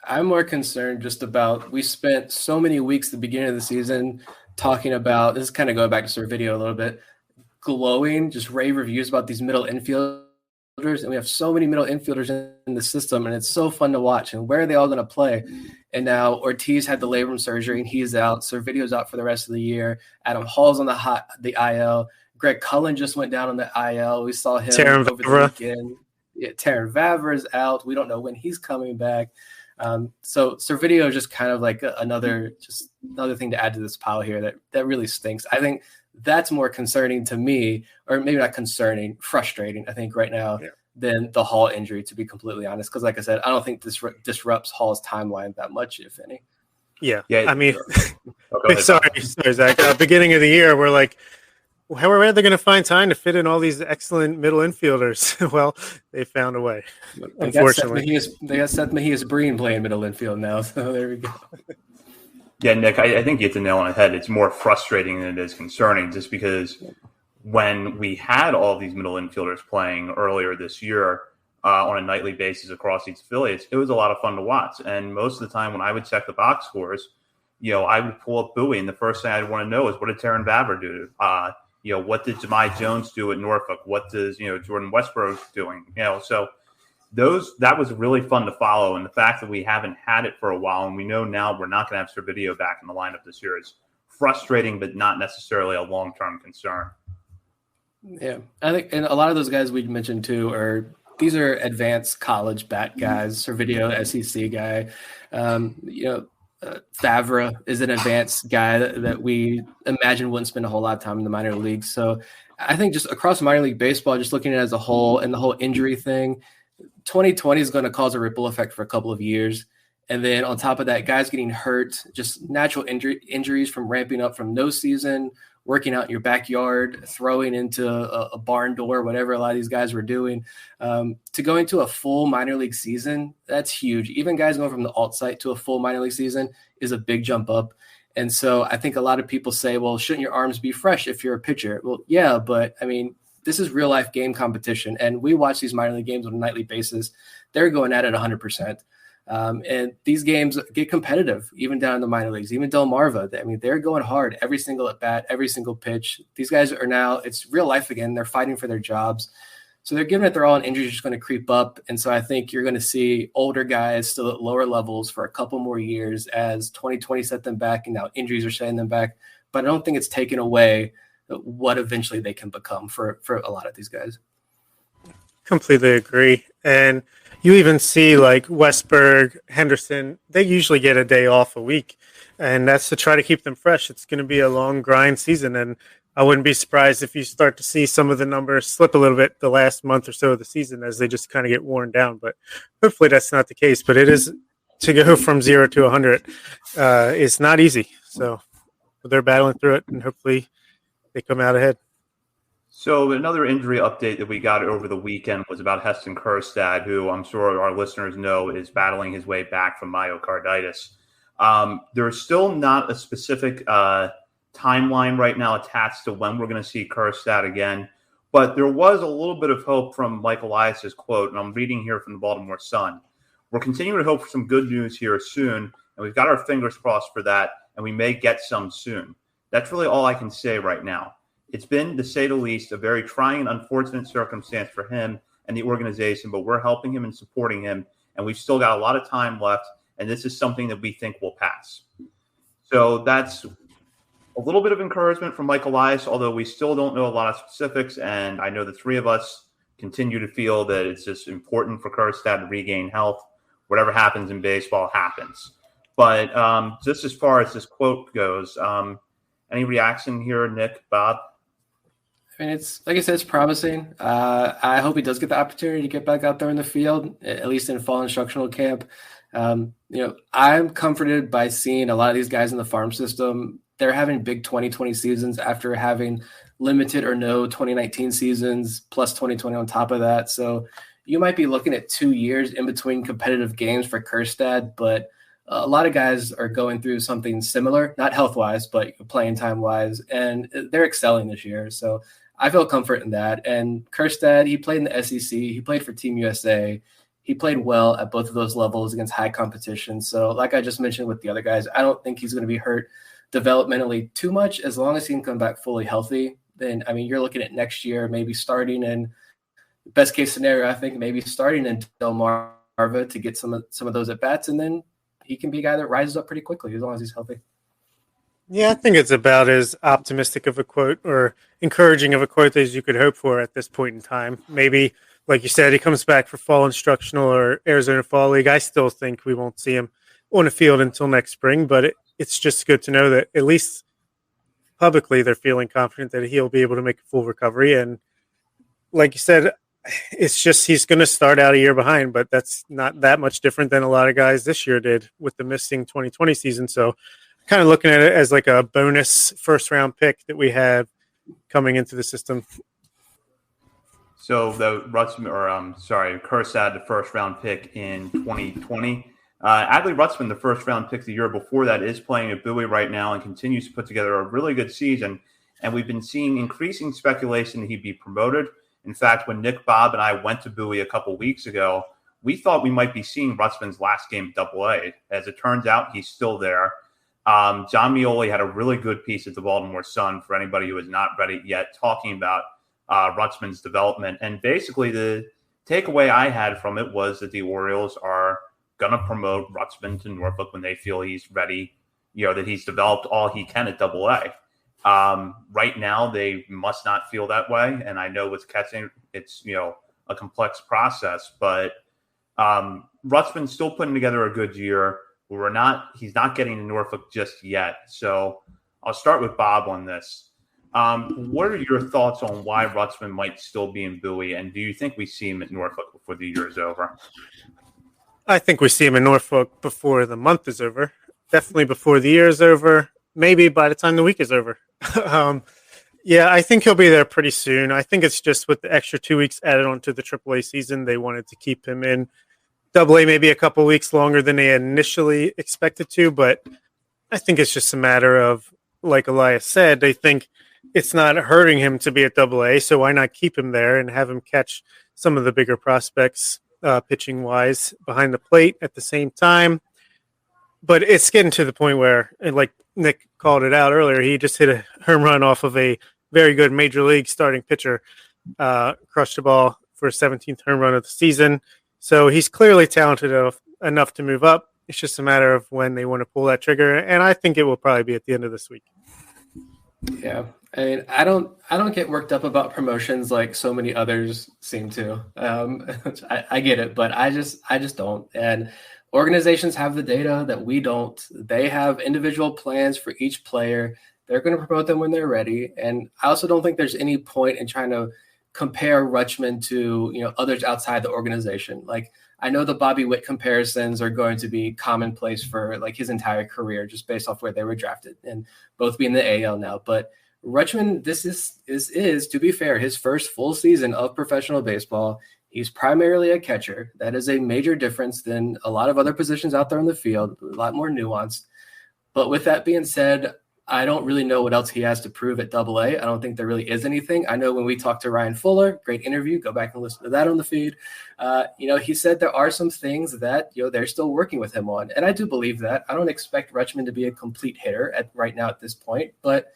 I'm more concerned just about, we spent so many weeks at the beginning of the season talking about, this is kind of going back to Sir Video a little bit, glowing, just rave reviews about these middle infielders. And we have so many middle infielders in the system, and it's so fun to watch. And where are they all going to play? And now Ortiz had the labrum surgery, and he's out. Servidio's out for the rest of the year. Adam Hall's on the IL. Greg Cullen just went down on the IL. We saw him over the weekend. Yeah, Taron Vavra's out. We don't know when he's coming back. So Servideo is just kind of another thing to add to this pile here that really stinks. I think that's more concerning to me, or maybe not concerning, frustrating, I think, right now than the Hall injury, to be completely honest. Because like I said, I don't think this disrupts Hall's timeline that much, if any. Yeah. I mean, sorry, Zach. Beginning of the year, we're how are they going to find time to fit in all these excellent middle infielders? Well, they found a way, unfortunately. They got Seth Mejias-Breen playing middle infield now, so there we go. Yeah, Nick, I think you hit the nail on the head. It's more frustrating than it is concerning, just because when we had all these middle infielders playing earlier this year on a nightly basis across these affiliates, it was a lot of fun to watch. And most of the time when I would check the box scores, I would pull up Bowie, and the first thing I'd want to know is, what did Taron Vavra do? What did Jahmai Jones do at Norfolk? What does, Jordan Westbrook doing? So that was really fun to follow. And the fact that we haven't had it for a while, and we know now we're not going to have Servideo back in the lineup this year, is frustrating, but not necessarily a long-term concern. Yeah, I think, and a lot of those guys we mentioned too these are advanced college bat guys. Servideo, SEC guy. Vavra is an advanced guy that we imagine wouldn't spend a whole lot of time in the minor leagues. So I think just across minor league baseball, just looking at it as a whole and the whole injury thing, 2020 is going to cause a ripple effect for a couple of years. And then on top of that, guys getting hurt, just natural injuries from ramping up from no season, working out in your backyard, throwing into a barn door, whatever a lot of these guys were doing, to go into a full minor league season, that's huge. Even guys going from the alt site to a full minor league season is a big jump up. And so I think a lot of people say, well, shouldn't your arms be fresh if you're a pitcher? Well, yeah, but I mean, this is real life game competition. And we watch these minor league games on a nightly basis. They're going at it 100%. And these games get competitive, even down in the minor leagues, even Delmarva. I mean, they're going hard every single at bat, every single pitch. These guys are now, it's real life again. They're fighting for their jobs. So they're giving it their all, and injuries are just going to creep up. And so I think you're going to see older guys still at lower levels for a couple more years as 2020 set them back, and now injuries are setting them back. But I don't think it's taken away what eventually they can become for a lot of these guys. Completely agree. And You even see like Westberg, Henderson, they usually get a day off a week, and that's to try to keep them fresh. It's going to be a long grind season, and I wouldn't be surprised if you start to see some of the numbers slip a little bit the last month or so of the season as they just kind of get worn down. But hopefully that's not the case. But it is, to go from 0 to 100 is not easy. So they're battling through it, and hopefully they come out ahead. So another injury update that we got over the weekend was about Heston Kjerstad, who I'm sure our listeners know is battling his way back from myocarditis. There's still not a specific timeline right now attached to when we're going to see Kjerstad again, but there was a little bit of hope from Mike Elias' quote, and I'm reading here from the Baltimore Sun. We're continuing to hope for some good news here soon, and we've got our fingers crossed for that, and we may get some soon. That's really all I can say right now. It's been, to say the least, a very trying and unfortunate circumstance for him and the organization, but we're helping him and supporting him, and we've still got a lot of time left, and this is something that we think will pass. So that's a little bit of encouragement from Mike Elias, although we still don't know a lot of specifics, and I know the three of us continue to feel that it's just important for Kjerstad to regain health. Whatever happens in baseball happens. But just as far as this quote goes, any reaction here, Nick, Bob? I mean, it's like I said, it's promising. I hope he does get the opportunity to get back out there in the field, at least in fall instructional camp. I'm comforted by seeing a lot of these guys in the farm system. They're having big 2020 seasons after having limited or no 2019 seasons, plus 2020 on top of that. So you might be looking at 2 years in between competitive games for Kjerstad, but a lot of guys are going through something similar, not health-wise, but playing time-wise, and they're excelling this year. So I feel comfort in that. And Kjerstad, he played in the SEC. He played for Team USA. He played well at both of those levels against high competition. So like I just mentioned with the other guys, I don't think he's going to be hurt developmentally too much. As long as he can come back fully healthy, then, I mean, you're looking at next year, maybe starting in best case scenario, I think maybe starting in Delmarva to get some of those at-bats, and then he can be a guy that rises up pretty quickly as long as he's healthy. Yeah, I think it's about as optimistic of a quote or encouraging of a quote as you could hope for at this point in time. Maybe, like you said, he comes back for fall instructional or Arizona Fall League. I still think we won't see him on the field until next spring, but it's just good to know that at least publicly they're feeling confident that he'll be able to make a full recovery. And like you said, it's just he's going to start out a year behind, but that's not that much different than a lot of guys this year did with the missing 2020 season. So kind of looking at it as like a bonus first-round pick that we have coming into the system. So the Kjerstad, the first-round pick in 2020. Adley Rutschman, the first-round pick the year before that, is playing at Bowie right now and continues to put together a really good season. And we've been seeing increasing speculation that he'd be promoted. In fact, when Nick, Bob, and I went to Bowie a couple weeks ago, we thought we might be seeing Rutschman's last game AA. As it turns out, he's still there. John Mioli had a really good piece at the Baltimore Sun for anybody who has not read it yet, talking about Rutschman's development. And basically the takeaway I had from it was that the Orioles are going to promote Rutschman to Norfolk when they feel he's ready, that he's developed all he can at AA. Right now, they must not feel that way. And I know with catching, it's, a complex process, but Rutschman's still putting together a good year. He's not getting to Norfolk just yet. So I'll start with Bob on this. What are your thoughts on why Rutschman might still be in Bowie? And do you think we see him at Norfolk before the year is over? I think we see him in Norfolk before the month is over. Definitely before the year is over. Maybe by the time the week is over. Yeah, I think he'll be there pretty soon. I think it's just with the extra 2 weeks added onto the AAA season, they wanted to keep him in AA maybe a couple weeks longer than they initially expected to. But I think it's just a matter of, like Elias said, they think it's not hurting him to be at AA, so why not keep him there and have him catch some of the bigger prospects pitching-wise behind the plate at the same time. But it's getting to the point where, like Nick called it out earlier, he just hit a home run off of a very good major league starting pitcher, crushed the ball for a 17th home run of the season. So he's clearly talented enough to move up. It's just a matter of when they want to pull that trigger, and I think it will probably be at the end of this week. Yeah. I mean, I don't get worked up about promotions like so many others seem to. I get it, but I just don't. And organizations have the data that we don't. They have individual plans for each player. They're going to promote them when they're ready. And I also don't think there's any point in trying to compare Rutschman to, others outside the organization. Like, I know the Bobby Witt comparisons are going to be commonplace for like his entire career, just based off where they were drafted and both being the AL now. But Rutschman, this is, to be fair, his first full season of professional baseball. He's primarily a catcher. That is a major difference than a lot of other positions out there in the field, a lot more nuanced. But with that being said, I don't really know what else he has to prove at AA. I don't think there really is anything. I know when we talked to Ryan Fuller, great interview, go back and listen to that on the feed. He said there are some things that, they're still working with him on. And I do believe that. I don't expect Rutschman to be a complete hitter right now at this point, but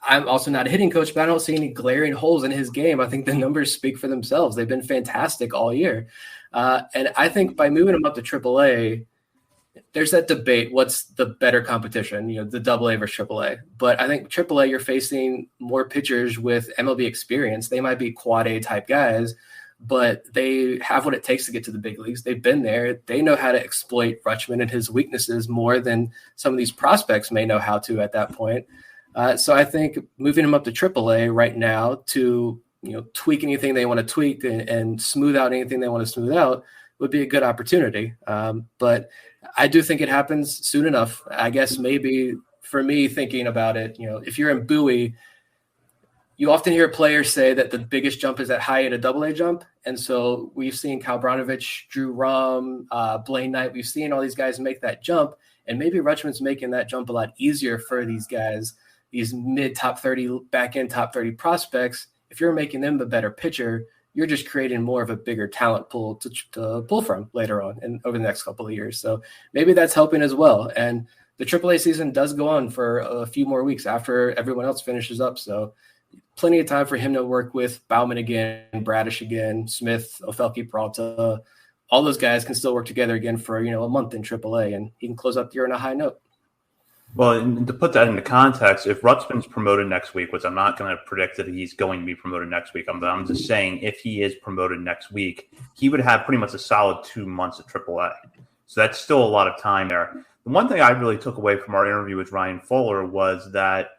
I'm also not a hitting coach, but I don't see any glaring holes in his game. I think the numbers speak for themselves. They've been fantastic all year. And I think by moving him up to AAA, there's that debate. What's the better competition, the AA versus AAA? But I think AAA, you're facing more pitchers with MLB experience. They might be quad A type guys, but they have what it takes to get to the big leagues. They've been there. They know how to exploit Rutschman and his weaknesses more than some of these prospects may know how to at that point. So I think moving him up to AAA right now to, tweak anything they want to tweak and smooth out anything they want to smooth out would be a good opportunity. But I do think it happens soon enough. I guess maybe for me thinking about it, if you're in Bowie, you often hear players say that the biggest jump is that high at a AA jump. And so we've seen Kyle Branovich, Drew Rum, Blaine Knight. We've seen all these guys make that jump. And maybe Rutschman's making that jump a lot easier for these guys, these mid top 30, back end top 30 prospects. If you're making them a better pitcher, you're just creating more of a bigger talent pool to pull from later on and over the next couple of years. So maybe that's helping as well. And the AAA season does go on for a few more weeks after everyone else finishes up. So plenty of time for him to work with Bauman again, Bradish again, Smith, Ofelke, Peralta. All those guys can still work together again for, a month in AAA, and he can close out the year on a high note. Well, and to put that into context, if Rutschman's promoted next week, which I'm not going to predict that he's going to be promoted next week, I'm just saying if he is promoted next week, he would have pretty much a solid 2 months at AAA. So that's still a lot of time there. The one thing I really took away from our interview with Ryan Fuller was that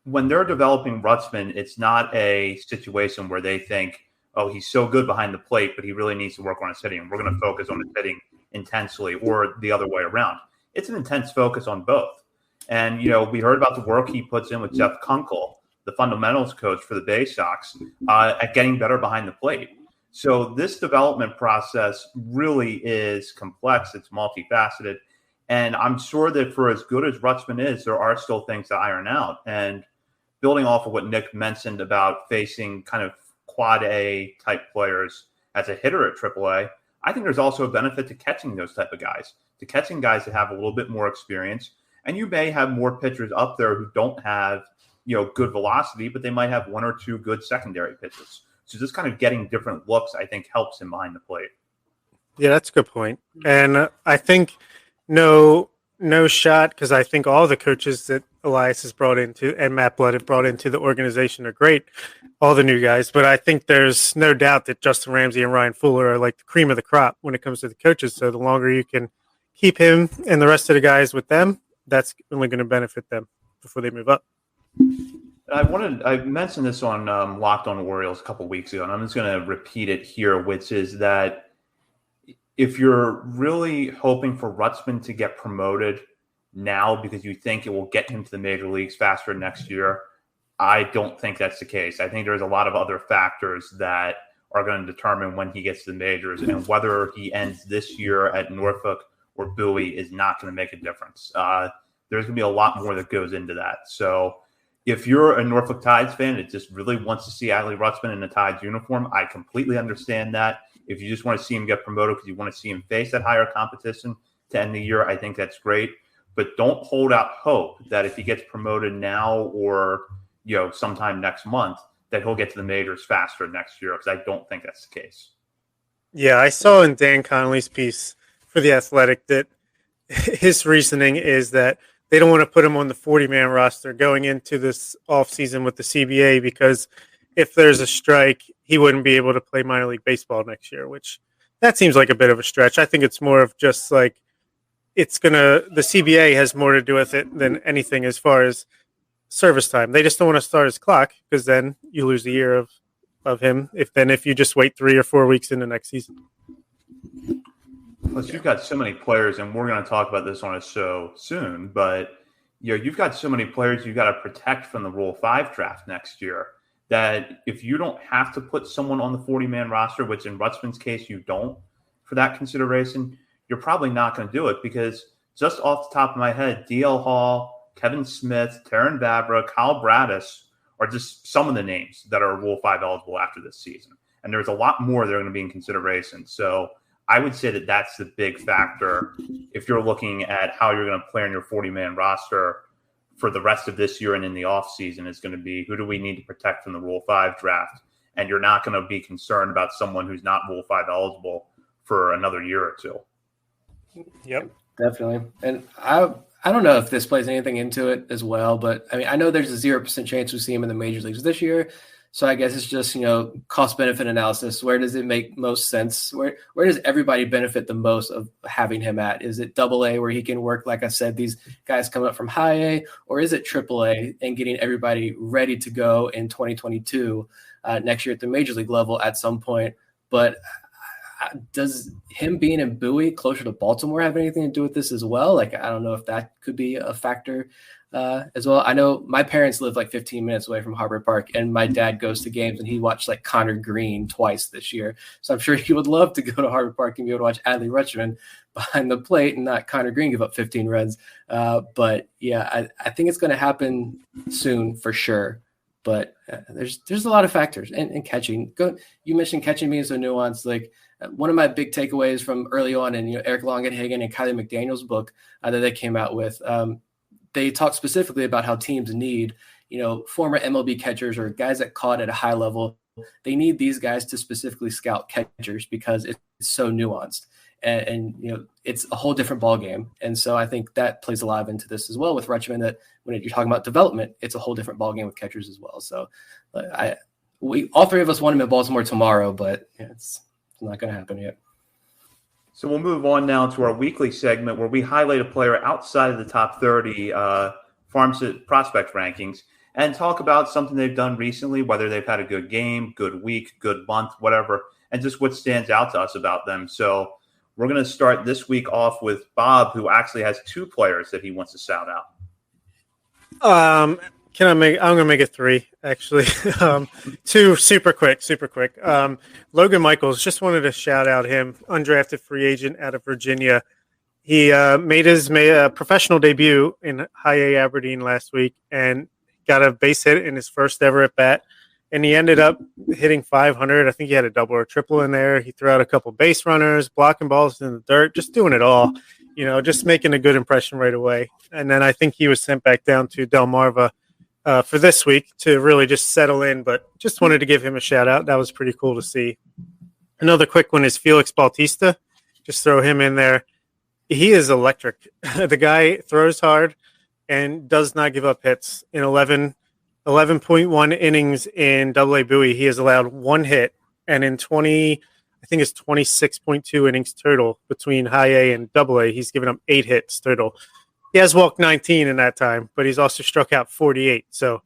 when they're developing Rutschman, it's not a situation where they think, oh, he's so good behind the plate, but he really needs to work on his hitting. We're going to focus on his hitting intensely, or the other way around. It's an intense focus on both. And, we heard about the work he puts in with Jeff Kunkel, the fundamentals coach for the Bay Sox, at getting better behind the plate. So this development process really is complex. It's multifaceted. And I'm sure that for as good as Rutschman is, there are still things to iron out. And building off of what Nick mentioned about facing kind of quad A type players as a hitter at AAA, I think there's also a benefit to catching those type of guys, to catching guys that have a little bit more experience. And you may have more pitchers up there who don't have, good velocity, but they might have one or two good secondary pitches. So just kind of getting different looks, I think, helps him behind the plate. Yeah, that's a good point. And I think no shot, because I think all the coaches that Elias has brought into and Matt Blood have brought into the organization are great, all the new guys. But I think there's no doubt that Justin Ramsey and Ryan Fuller are like the cream of the crop when it comes to the coaches. So the longer you can keep him and the rest of the guys with them, that's only going to benefit them before they move up. I mentioned this on Locked on Orioles a couple weeks ago, and I'm just going to repeat it here, which is that if you're really hoping for Rutschman to get promoted now because you think it will get him to the major leagues faster next year, I don't think that's the case. I think there's a lot of other factors that are going to determine when he gets to the majors, and whether he ends this year at Norfolk or Bowie is not going to make a difference. There's going to be a lot more that goes into that. So if you're a Norfolk Tides fan that just really wants to see Adley Rutschman in the Tides uniform, I completely understand that. If you just want to see him get promoted because you want to see him face that higher competition to end the year, I think that's great. But don't hold out hope that if he gets promoted now or sometime next month, that he'll get to the majors faster next year, because I don't think that's the case. Yeah, I saw in Dan Connolly's piece for The Athletic that his reasoning is that they don't want to put him on the 40-man roster going into this offseason with the CBA, because if there's a strike, he wouldn't be able to play minor league baseball next year, which that seems like a bit of a stretch. I think it's more of just like the CBA has more to do with it than anything as far as service time. They just don't want to start his clock, because then you lose a year of him if you just wait 3 or 4 weeks into next season. Plus, you've got so many players, and we're going to talk about this on a show soon, but you've got so many players you've got to protect from the Rule 5 draft next year, that if you don't have to put someone on the 40-man roster, which in Rutschman's case you don't, for that consideration, you're probably not going to do it, because just off the top of my head, DL Hall, Kevin Smith, Taron Vavra, Kyle Braddis are just some of the names that are Rule 5 eligible after this season. And there's a lot more that are going to be in consideration. So I would say that that's the big factor if you're looking at how you're going to play on your 40-man roster for the rest of this year and in the offseason, is going to be, who do we need to protect from the Rule 5 draft? And you're not going to be concerned about someone who's not Rule 5 eligible for another year or two. Yep. Definitely. And I don't know if this plays anything into it as well, but I mean, I know there's a 0% chance we see him in the major leagues this year. So I guess it's just, cost benefit analysis. Where does it make most sense? Where does everybody benefit the most of having him at? Is it AA, where he can work, like I said, these guys come up from high A, or is it AAA and getting everybody ready to go in 2022 next year at the major league level at some point? But does him being in Bowie closer to Baltimore have anything to do with this as well? Like, I don't know if that could be a factor as well. I know my parents live like 15 minutes away from Harbor Park, and my dad goes to games, and he watched like Connor Green twice this year. So I'm sure he would love to go to Harbor Park and be able to watch Adley Rutschman behind the plate and not Connor Green give up 15 runs. But yeah, I think it's going to happen soon for sure. But there's a lot of factors, and catching. You mentioned catching being so nuanced. Like, one of my big takeaways from early on in Eric Longenhagen and Kylie McDaniel's book that they came out with, they talk specifically about how teams need former MLB catchers or guys that caught at a high level. They need these guys to specifically scout catchers, because it's so nuanced, and it's a whole different ball game. And so I think that plays a lot into this as well with Rutschman, that when you're talking about development, it's a whole different ball game with catchers as well. So we all three of us want him in Baltimore tomorrow, but it's not going to happen yet. So we'll move on now to our weekly segment, where we highlight a player outside of the top 30 farm prospect rankings and talk about something they've done recently, whether they've had a good game, good week, good month, whatever, and just what stands out to us about them. So we're going to start this week off with Bob, who actually has 2 players that he wants to shout out. I'm going to make it 3, actually. 2 super quick. Logan Michaels, just wanted to shout out him, undrafted free agent out of Virginia. He made his professional debut in high A Aberdeen last week and got a base hit in his first ever at bat. And he ended up hitting 500. I think he had a double or triple in there. He threw out a couple base runners, blocking balls in the dirt, just doing it all, just making a good impression right away. And then I think he was sent back down to Delmarva for this week to really just settle in, but just wanted to give him a shout out. That was pretty cool to see. Another quick one is Felix Bautista. Just throw him in there. He is electric. The guy throws hard and does not give up hits. In 11.1 innings in AA Bowie, he has allowed 1 hit, and in 26.2 innings total between high A and AA, he's given up 8 hits total. He has walked 19 in that time, but he's also struck out 48. So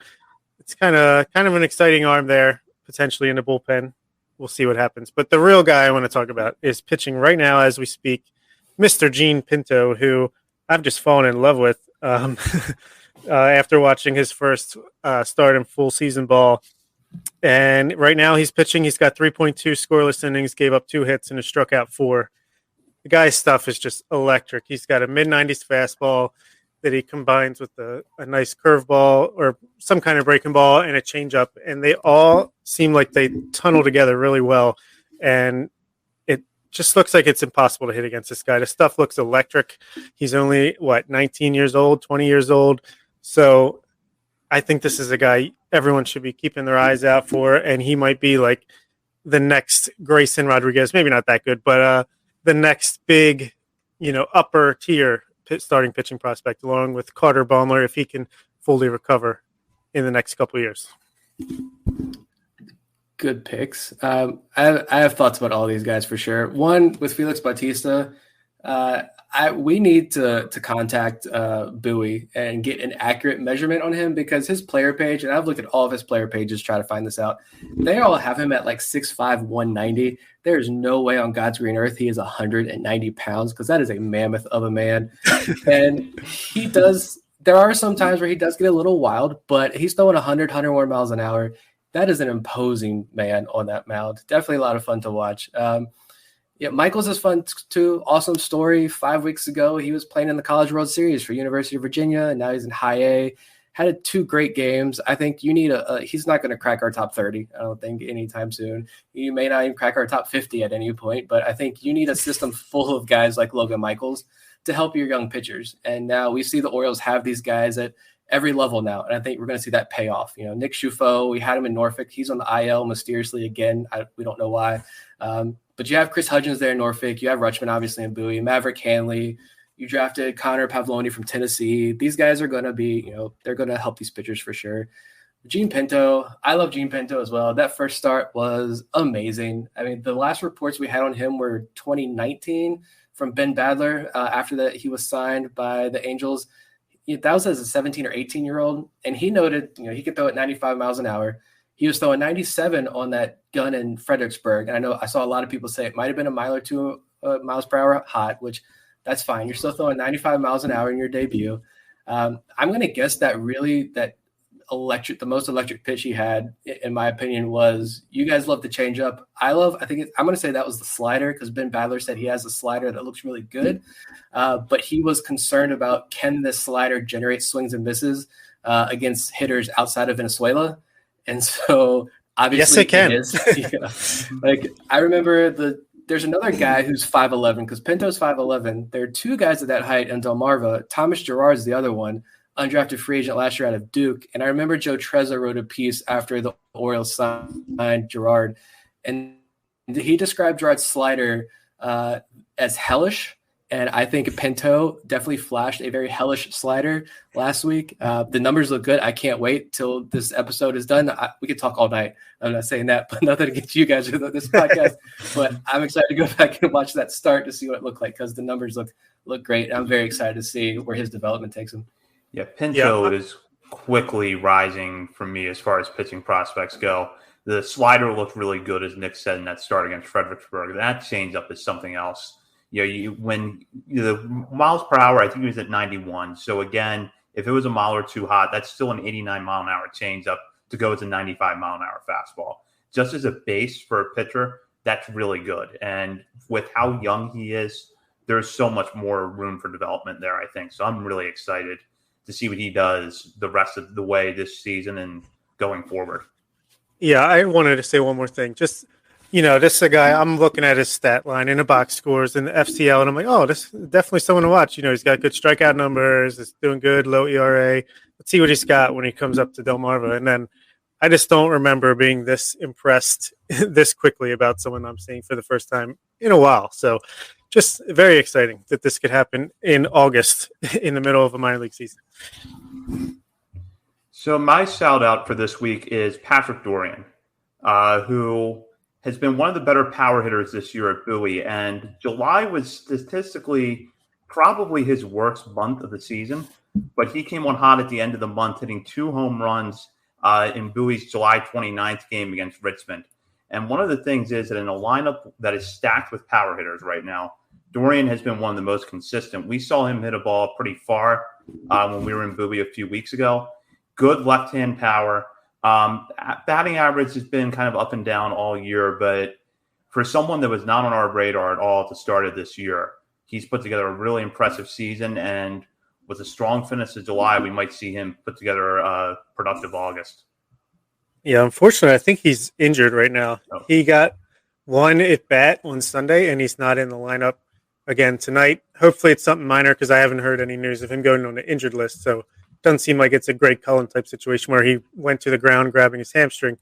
it's kind of an exciting arm there, potentially in the bullpen. We'll see what happens. But the real guy I want to talk about is pitching right now as we speak, Mr. Gene Pinto, who I've just fallen in love with after watching his first start in full season ball. And right now he's pitching. He's got 3.2 scoreless innings, gave up 2 hits, and has struck out 4. The guy's stuff is just electric. He's got a mid-90s fastball that he combines with a nice curveball or some kind of breaking ball and a changeup, and they all seem like they tunnel together really well. And it just looks like it's impossible to hit against this guy. The stuff looks electric. He's only, 19 years old, 20 years old. So I think this is a guy everyone should be keeping their eyes out for, and he might be like the next Grayson Rodriguez. Maybe not that good, but the next big, upper tier starting pitching prospect, along with Carter Baumler, if he can fully recover in the next couple of years. Good picks. I have thoughts about all these guys for sure. One, with Felix Bautista, we need to contact Bowie and get an accurate measurement on him, because his player page, and I've looked at all of his player pages, try to find this out. They all have him at like 6'5", 190. There's no way on God's green earth he is 190 pounds, because that is a mammoth of a man. And there are some times where he does get a little wild, but he's throwing 100, 101 miles an hour. That is an imposing man on that mound. Definitely a lot of fun to watch. Michaels is fun too. Awesome story. 5 weeks ago, he was playing in the College World Series for University of Virginia, and now he's in High A. Had 2 great games. I think you need he's not going to crack our top 30, I don't think, anytime soon. He may not even crack our top 50 at any point, but I think you need a system full of guys like Logan Michaels to help your young pitchers. And now we see the Orioles have these guys at every level now, and I think we're going to see that pay off. Nick Schufo, we had him in Norfolk. He's on the IL mysteriously again. We don't know why. But you have Chris Hudgens there in Norfolk. You have Rutschman, obviously, in Bowie. Maverick Hanley. You drafted Connor Pavloni from Tennessee. These guys are going to be, they're going to help these pitchers for sure. Gene Pinto, I love Gene Pinto as well. That first start was amazing. I mean, the last reports we had on him were 2019 from Ben Badler after that he was signed by the Angels. That was as a 17 or 18-year-old, and he noted, he could throw at 95 miles an hour. He was throwing 97 on that gun in Fredericksburg, and I know I saw a lot of people say it might have been a mile or 2 miles per hour hot, which that's fine. You're still throwing 95 miles an hour in your debut. I'm going to guess that really the most electric pitch he had, in my opinion, was, you guys love to change up. I'm going to say that was the slider, because Ben Badler said he has a slider that looks really good. But he was concerned about, can this slider generate swings and misses against hitters outside of Venezuela? And so obviously, yes, it can. Like, I remember there's another guy who's 5'11", because Pinto's 5'11". There are 2 guys at that height in Delmarva. Thomas Gerard's the other one, undrafted free agent last year out of Duke. And I remember Joe Trezza wrote a piece after the Orioles signed Gerard, and he described Gerard's slider as hellish. And I think Pinto definitely flashed a very hellish slider last week. The numbers look good. I can't wait till this episode is done. We could talk all night. I'm not saying that, but nothing against you guys with this podcast. But I'm excited to go back and watch that start to see what it looked like, because the numbers look great. I'm very excited to see where his development takes him. Yeah, Pinto is quickly rising for me as far as pitching prospects go. The slider looked really good, as Nick said, in that start against Fredericksburg. That changeup is something else. When the miles per hour, I think he was at 91. So again, if it was a mile or 2 hot, that's still an 89 mile an hour changeup to go to 95 mile an hour fastball. Just as a base for a pitcher, that's really good. And with how young he is, there's so much more room for development there, I think. So I'm really excited to see what he does the rest of the way this season and going forward. Yeah, I wanted to say one more thing. Just, this is a guy, I'm looking at his stat line in the box scores in the FCL, and I'm like, oh, this is definitely someone to watch. He's got good strikeout numbers. It's doing good, low ERA. Let's see what he's got when he comes up to Delmarva. And then I just don't remember being this impressed this quickly about someone I'm seeing for the first time in a while. So just very exciting that this could happen in August in the middle of a minor league season. So my shout out for this week is Patrick Dorian, who has been one of the better power hitters this year at Bowie. And July was statistically probably his worst month of the season, but he came on hot at the end of the month, hitting 2 home runs in Bowie's July 29th game against Richmond. And one of the things is that in a lineup that is stacked with power hitters right now, Dorian has been one of the most consistent. We saw him hit a ball pretty far when we were in Bowie a few weeks ago. Good left-hand power. Batting average has been kind of up and down all year, but for someone that was not on our radar at all at the start of this year, he's put together a really impressive season, and with a strong finish to July, we might see him put together a productive August. Yeah, unfortunately, I think he's injured right now. Oh. He got 1 at bat on Sunday, and he's not in the lineup again tonight. Hopefully it's something minor, because I haven't heard any news of him going on the injured list, so doesn't seem like it's a Greg Cullen type situation where he went to the ground grabbing his hamstring.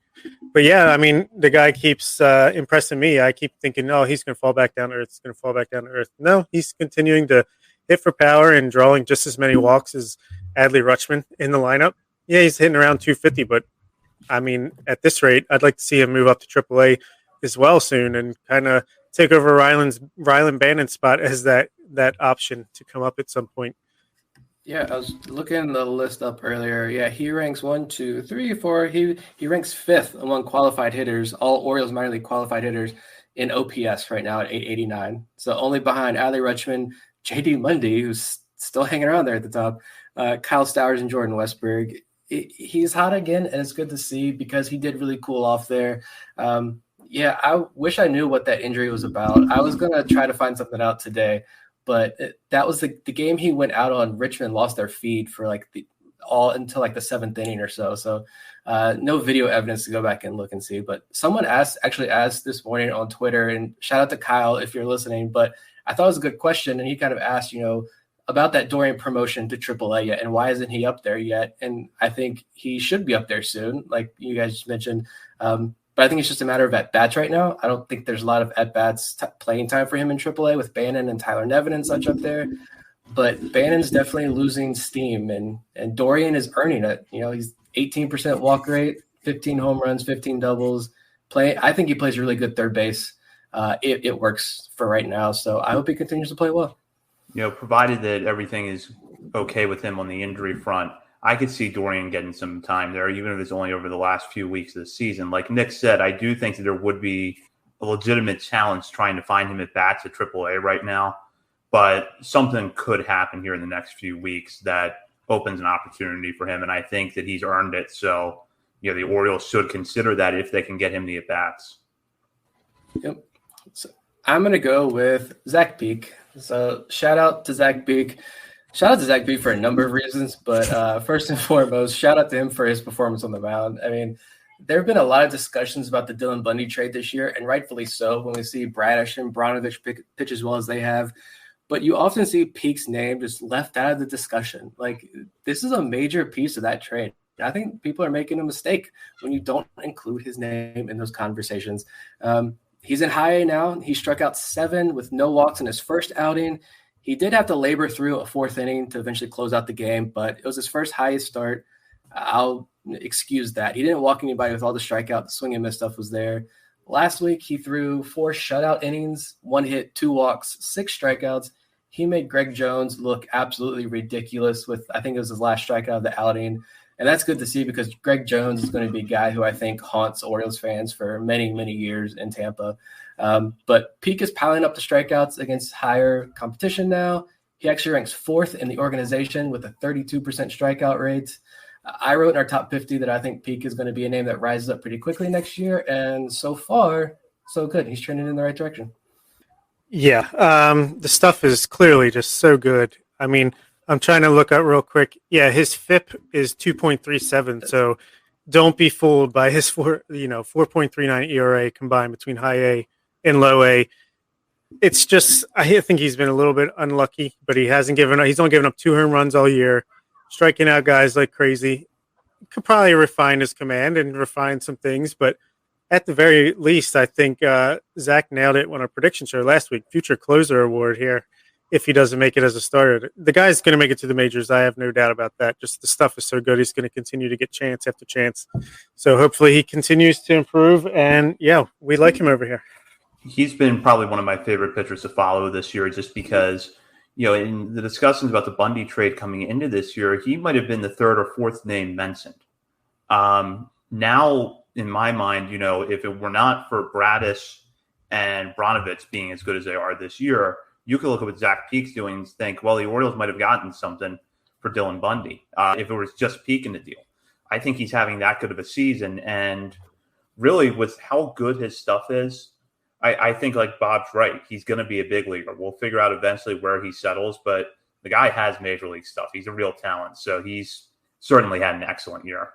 But yeah, I mean, the guy keeps impressing me. I keep thinking, oh, he's going to fall back down to earth. He's going to fall back down to earth. No, he's continuing to hit for power and drawing just as many walks as Adley Rutschman in the lineup. Yeah, he's hitting around 250, but I mean, at this rate, I'd like to see him move up to AAA as well soon and kind of take over Rylan Bannon's spot as that option to come up at some point. Yeah, I was looking the list up earlier. Yeah, he ranks 1, 2, 3, 4. He ranks 5th among qualified hitters, all Orioles minor league qualified hitters in OPS right now at 889. So only behind Adley Rutschman, JD Mundy, who's still hanging around there at the top, Kyle Stowers and Jordan Westberg. He's hot again, and it's good to see because he did really cool off there. Yeah, I wish I knew what that injury was about. I was going to try to find something out today, but that was the game he went out on. Richmond lost their feed for until the 7th inning or so. So no video evidence to go back and look and see. But someone actually asked this morning on Twitter, and shout out to Kyle if you're listening, but I thought it was a good question. And he kind of asked, about that Dorian promotion to AAA yet, and why isn't he up there yet? And I think he should be up there soon, like you guys just mentioned. But I think it's just a matter of at-bats right now. I don't think there's a lot of at-bats playing time for him in AAA with Bannon and Tyler Nevin and such up there. But Bannon's definitely losing steam, and Dorian is earning it. He's 18% walk rate, 15 home runs, 15 doubles. I think he plays really good third base. It works for right now, so I hope he continues to play well. Provided that everything is okay with him on the injury front, I could see Dorian getting some time there, even if it's only over the last few weeks of the season. Like Nick said, I do think that there would be a legitimate challenge trying to find him at bats at AAA right now, but something could happen here in the next few weeks that opens an opportunity for him, and I think that he's earned it. So, the Orioles should consider that if they can get him the at bats. Yep. So I'm going to go with Zach Peak. So shout out to Zach Peak. Shout out to Zach Peak for a number of reasons, but first and foremost, shout out to him for his performance on the mound. I mean, there have been a lot of discussions about the Dylan Bundy trade this year, and rightfully so when we see Bradish and Bronowich pitch as well as they have. But you often see Peak's name just left out of the discussion. Like, this is a major piece of that trade. I think people are making a mistake when you don't include his name in those conversations. He's in high A now. He struck out 7 with no walks in his first outing. He did have to labor through a 4th inning to eventually close out the game, but it was his first highest start. I'll excuse that. He didn't walk anybody with all the strikeout. The swing and miss stuff was there. Last week, he threw 4 shutout innings, 1 hit, 2 walks, 6 strikeouts. He made Greg Jones look absolutely ridiculous with, I think it was his last strikeout of the outing. And that's good to see because Greg Jones is going to be a guy who I think haunts Orioles fans for many, many years in Tampa. But Peak is piling up the strikeouts against higher competition now. He actually ranks 4th in the organization with a 32% strikeout rate. I wrote in our top 50 that I think Peak is going to be a name that rises up pretty quickly next year. And so far, so good. He's trending in the right direction. Yeah, the stuff is clearly just so good. I mean, I'm trying to look up real quick. Yeah, his FIP is 2.37. So don't be fooled by his 4.39 ERA combined between high A and low A. It's just, I think he's been a little bit unlucky, but he's only given up 2 home runs all year, striking out guys like crazy. Could probably refine his command and refine some things, but at the very least, I think Zach nailed it on a prediction show last week. Future closer award here if he doesn't make it as a starter. The guy's going to make it to the majors. I have no doubt about that. Just the stuff is so good. He's going to continue to get chance after chance. So hopefully he continues to improve. And, yeah, we like him over here. He's been probably one of my favorite pitchers to follow this year just because, in the discussions about the Bundy trade coming into this year, he might have been the 3rd or 4th name mentioned. Now, in my mind, if it were not for Bradish and Bronowich being as good as they are this year, you could look at what Zach Peak's doing and think, well, the Orioles might have gotten something for Dylan Bundy if it was just Peak in the deal. I think he's having that good of a season. And really, with how good his stuff is, I think, like Bob's right, he's going to be a big leaguer. We'll figure out eventually where he settles, but the guy has major league stuff. He's a real talent. So he's certainly had an excellent year.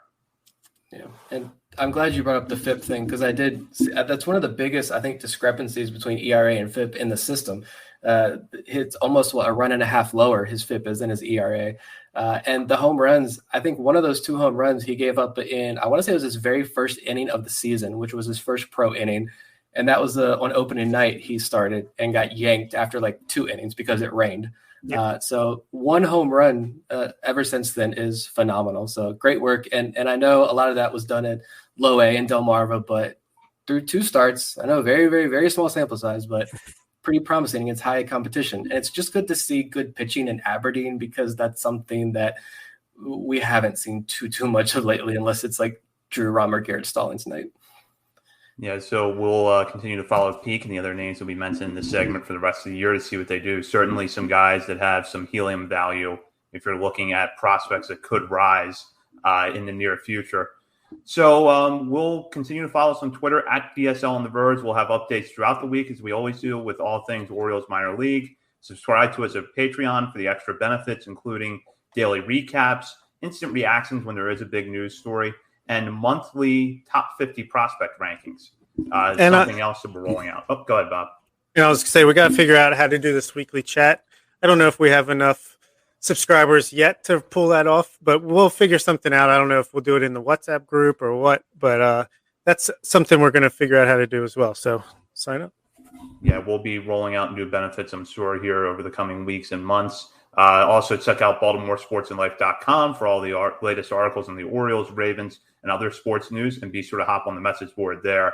Yeah, and I'm glad you brought up the FIP thing because that's one of the biggest, I think, discrepancies between ERA and FIP in the system. It's almost a run and a half lower his FIP is than his ERA. And the home runs, I think one of those 2 home runs he gave up in, I want to say it was his very first inning of the season, which was his first pro inning. And that was on opening night he started and got yanked after 2 innings because it rained. So one home run ever since then is phenomenal. So great work. And I know a lot of that was done at low A in Delmarva, but through 2 starts, I know very, very, very small sample size, but pretty promising against high competition. And it's just good to see good pitching in Aberdeen, because that's something that we haven't seen too much of lately, unless it's like Drew Rom or Garrett Stallings night. Yeah, so we'll continue to follow Peak and the other names that we mentioned in this segment for the rest of the year to see what they do. Certainly some guys that have some helium value if you're looking at prospects that could rise in the near future. So we'll continue to follow us on Twitter at BSL on the Verge. We'll have updates throughout the week, as we always do with all things Orioles minor league. Subscribe to us at Patreon for the extra benefits, including daily recaps, instant reactions when there is a big news story, and monthly top 50 prospect rankings. Something else that we're rolling out. Oh, go ahead, Bob. I was going to say, we got to figure out how to do this weekly chat. I don't know if we have enough subscribers yet to pull that off, but we'll figure something out. I don't know if we'll do it in the WhatsApp group or what, but that's something we're going to figure out how to do as well. So sign up. Yeah, we'll be rolling out new benefits, I'm sure, here over the coming weeks and months. Also, check out BaltimoreSportsAndLife.com for all the latest articles on the Orioles, Ravens, and other sports news, and be sure to hop on the message board there.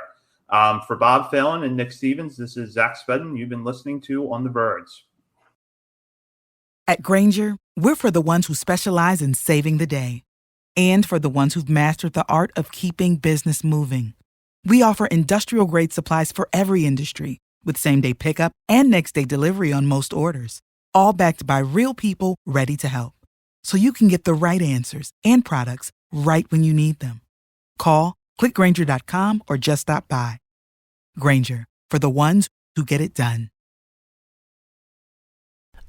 For Bob Phelan and Nick Stevens, this is Zach Spedden. You've been listening to On the Verge. At Grainger, we're for the ones who specialize in saving the day, and for the ones who've mastered the art of keeping business moving. We offer industrial-grade supplies for every industry, with same-day pickup and next-day delivery on most orders, all backed by real people ready to help. So you can get the right answers and products right when you need them. Call, click Grainger.com, or just stop by. Grainger, for the ones who get it done.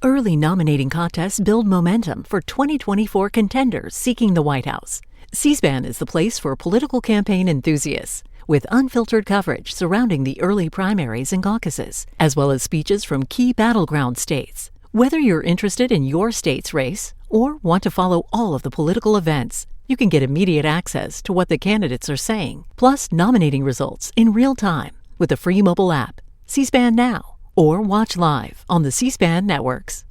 Early nominating contests build momentum for 2024 contenders seeking the White House. C-SPAN is the place for political campaign enthusiasts, with unfiltered coverage surrounding the early primaries and caucuses, as well as speeches from key battleground states. Whether you're interested in your state's race or want to follow all of the political events, you can get immediate access to what the candidates are saying, plus nominating results in real time with the free mobile app, C-SPAN Now, or watch live on the C-SPAN networks.